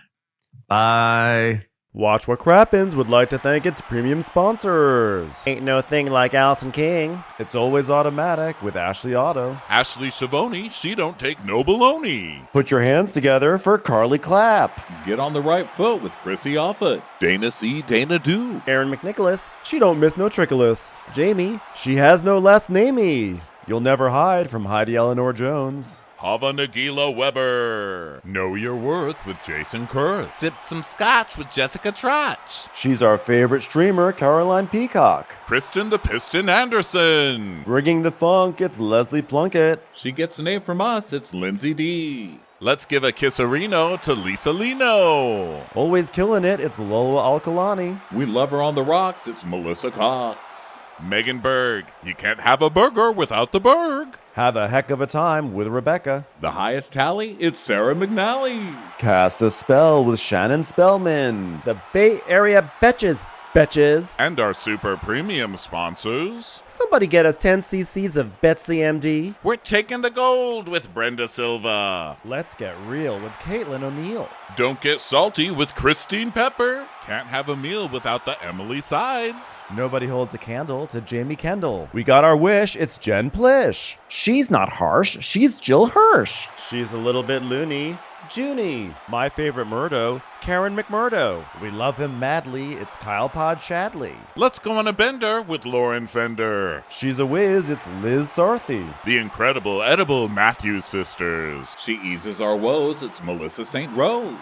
Bye. Watch What Crappens would like to thank its premium sponsors. Ain't no thing like Allison King. It's always automatic with Ashley Auto. Ashley Savoni, she don't take no baloney. Put your hands together for Carly Clapp. Get on the right foot with Chrissy Offutt. Dana C. Dana Do. Aaron McNicholas. She don't miss no trickolas. Jamie. She has no last namey. You'll never hide from Heidi Eleanor Jones. Hava Nagila Weber. Know Your Worth with Jason Kurth. Sip some scotch with Jessica Trotch. She's our favorite streamer, Caroline Peacock. Kristen the Piston Anderson. Rigging the Funk, it's Leslie Plunkett. She gets an A from us, it's Lindsay D. Let's give a kisserino to Lisa Lino. Always killing it, it's Lola Alkalani. We love her on the rocks, it's Melissa Cox. Megan Berg. You can't have a burger without the Berg. Have a heck of a time with Rebecca. The highest tally is Sarah McNally. Cast a spell with Shannon Spellman. The Bay Area Betches. Betches. And our super premium sponsors. Somebody get us 10 cc's of Betsy MD. We're taking the gold with Brenda Silva. Let's get real with Caitlin O'Neill. Don't get salty with Christine Pepper. Can't have a meal without the Emily Sides. Nobody holds a candle to Jamie Kendall. We got our wish. It's Jen Plish. She's not harsh. She's Jill Hirsch. She's a little bit loony. Junie. My favorite Murdo, Karen McMurdo. We love him madly. It's Kyle Pod Shadley. Let's go on a bender with Lauren Fender. She's a whiz. It's Liz Sarthy. The incredible edible Matthews sisters. She eases our woes. It's Melissa St. Rose.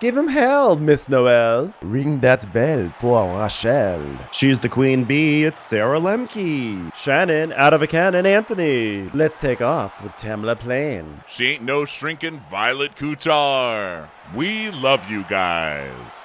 Give him hell, Miss Noel. Ring that bell for Rachel. She's the queen bee. It's Sarah Lemke. Shannon, out of a cannon, Anthony. Let's take off with Tamla Plain. She ain't no shrinking Violet Couture. We love you guys.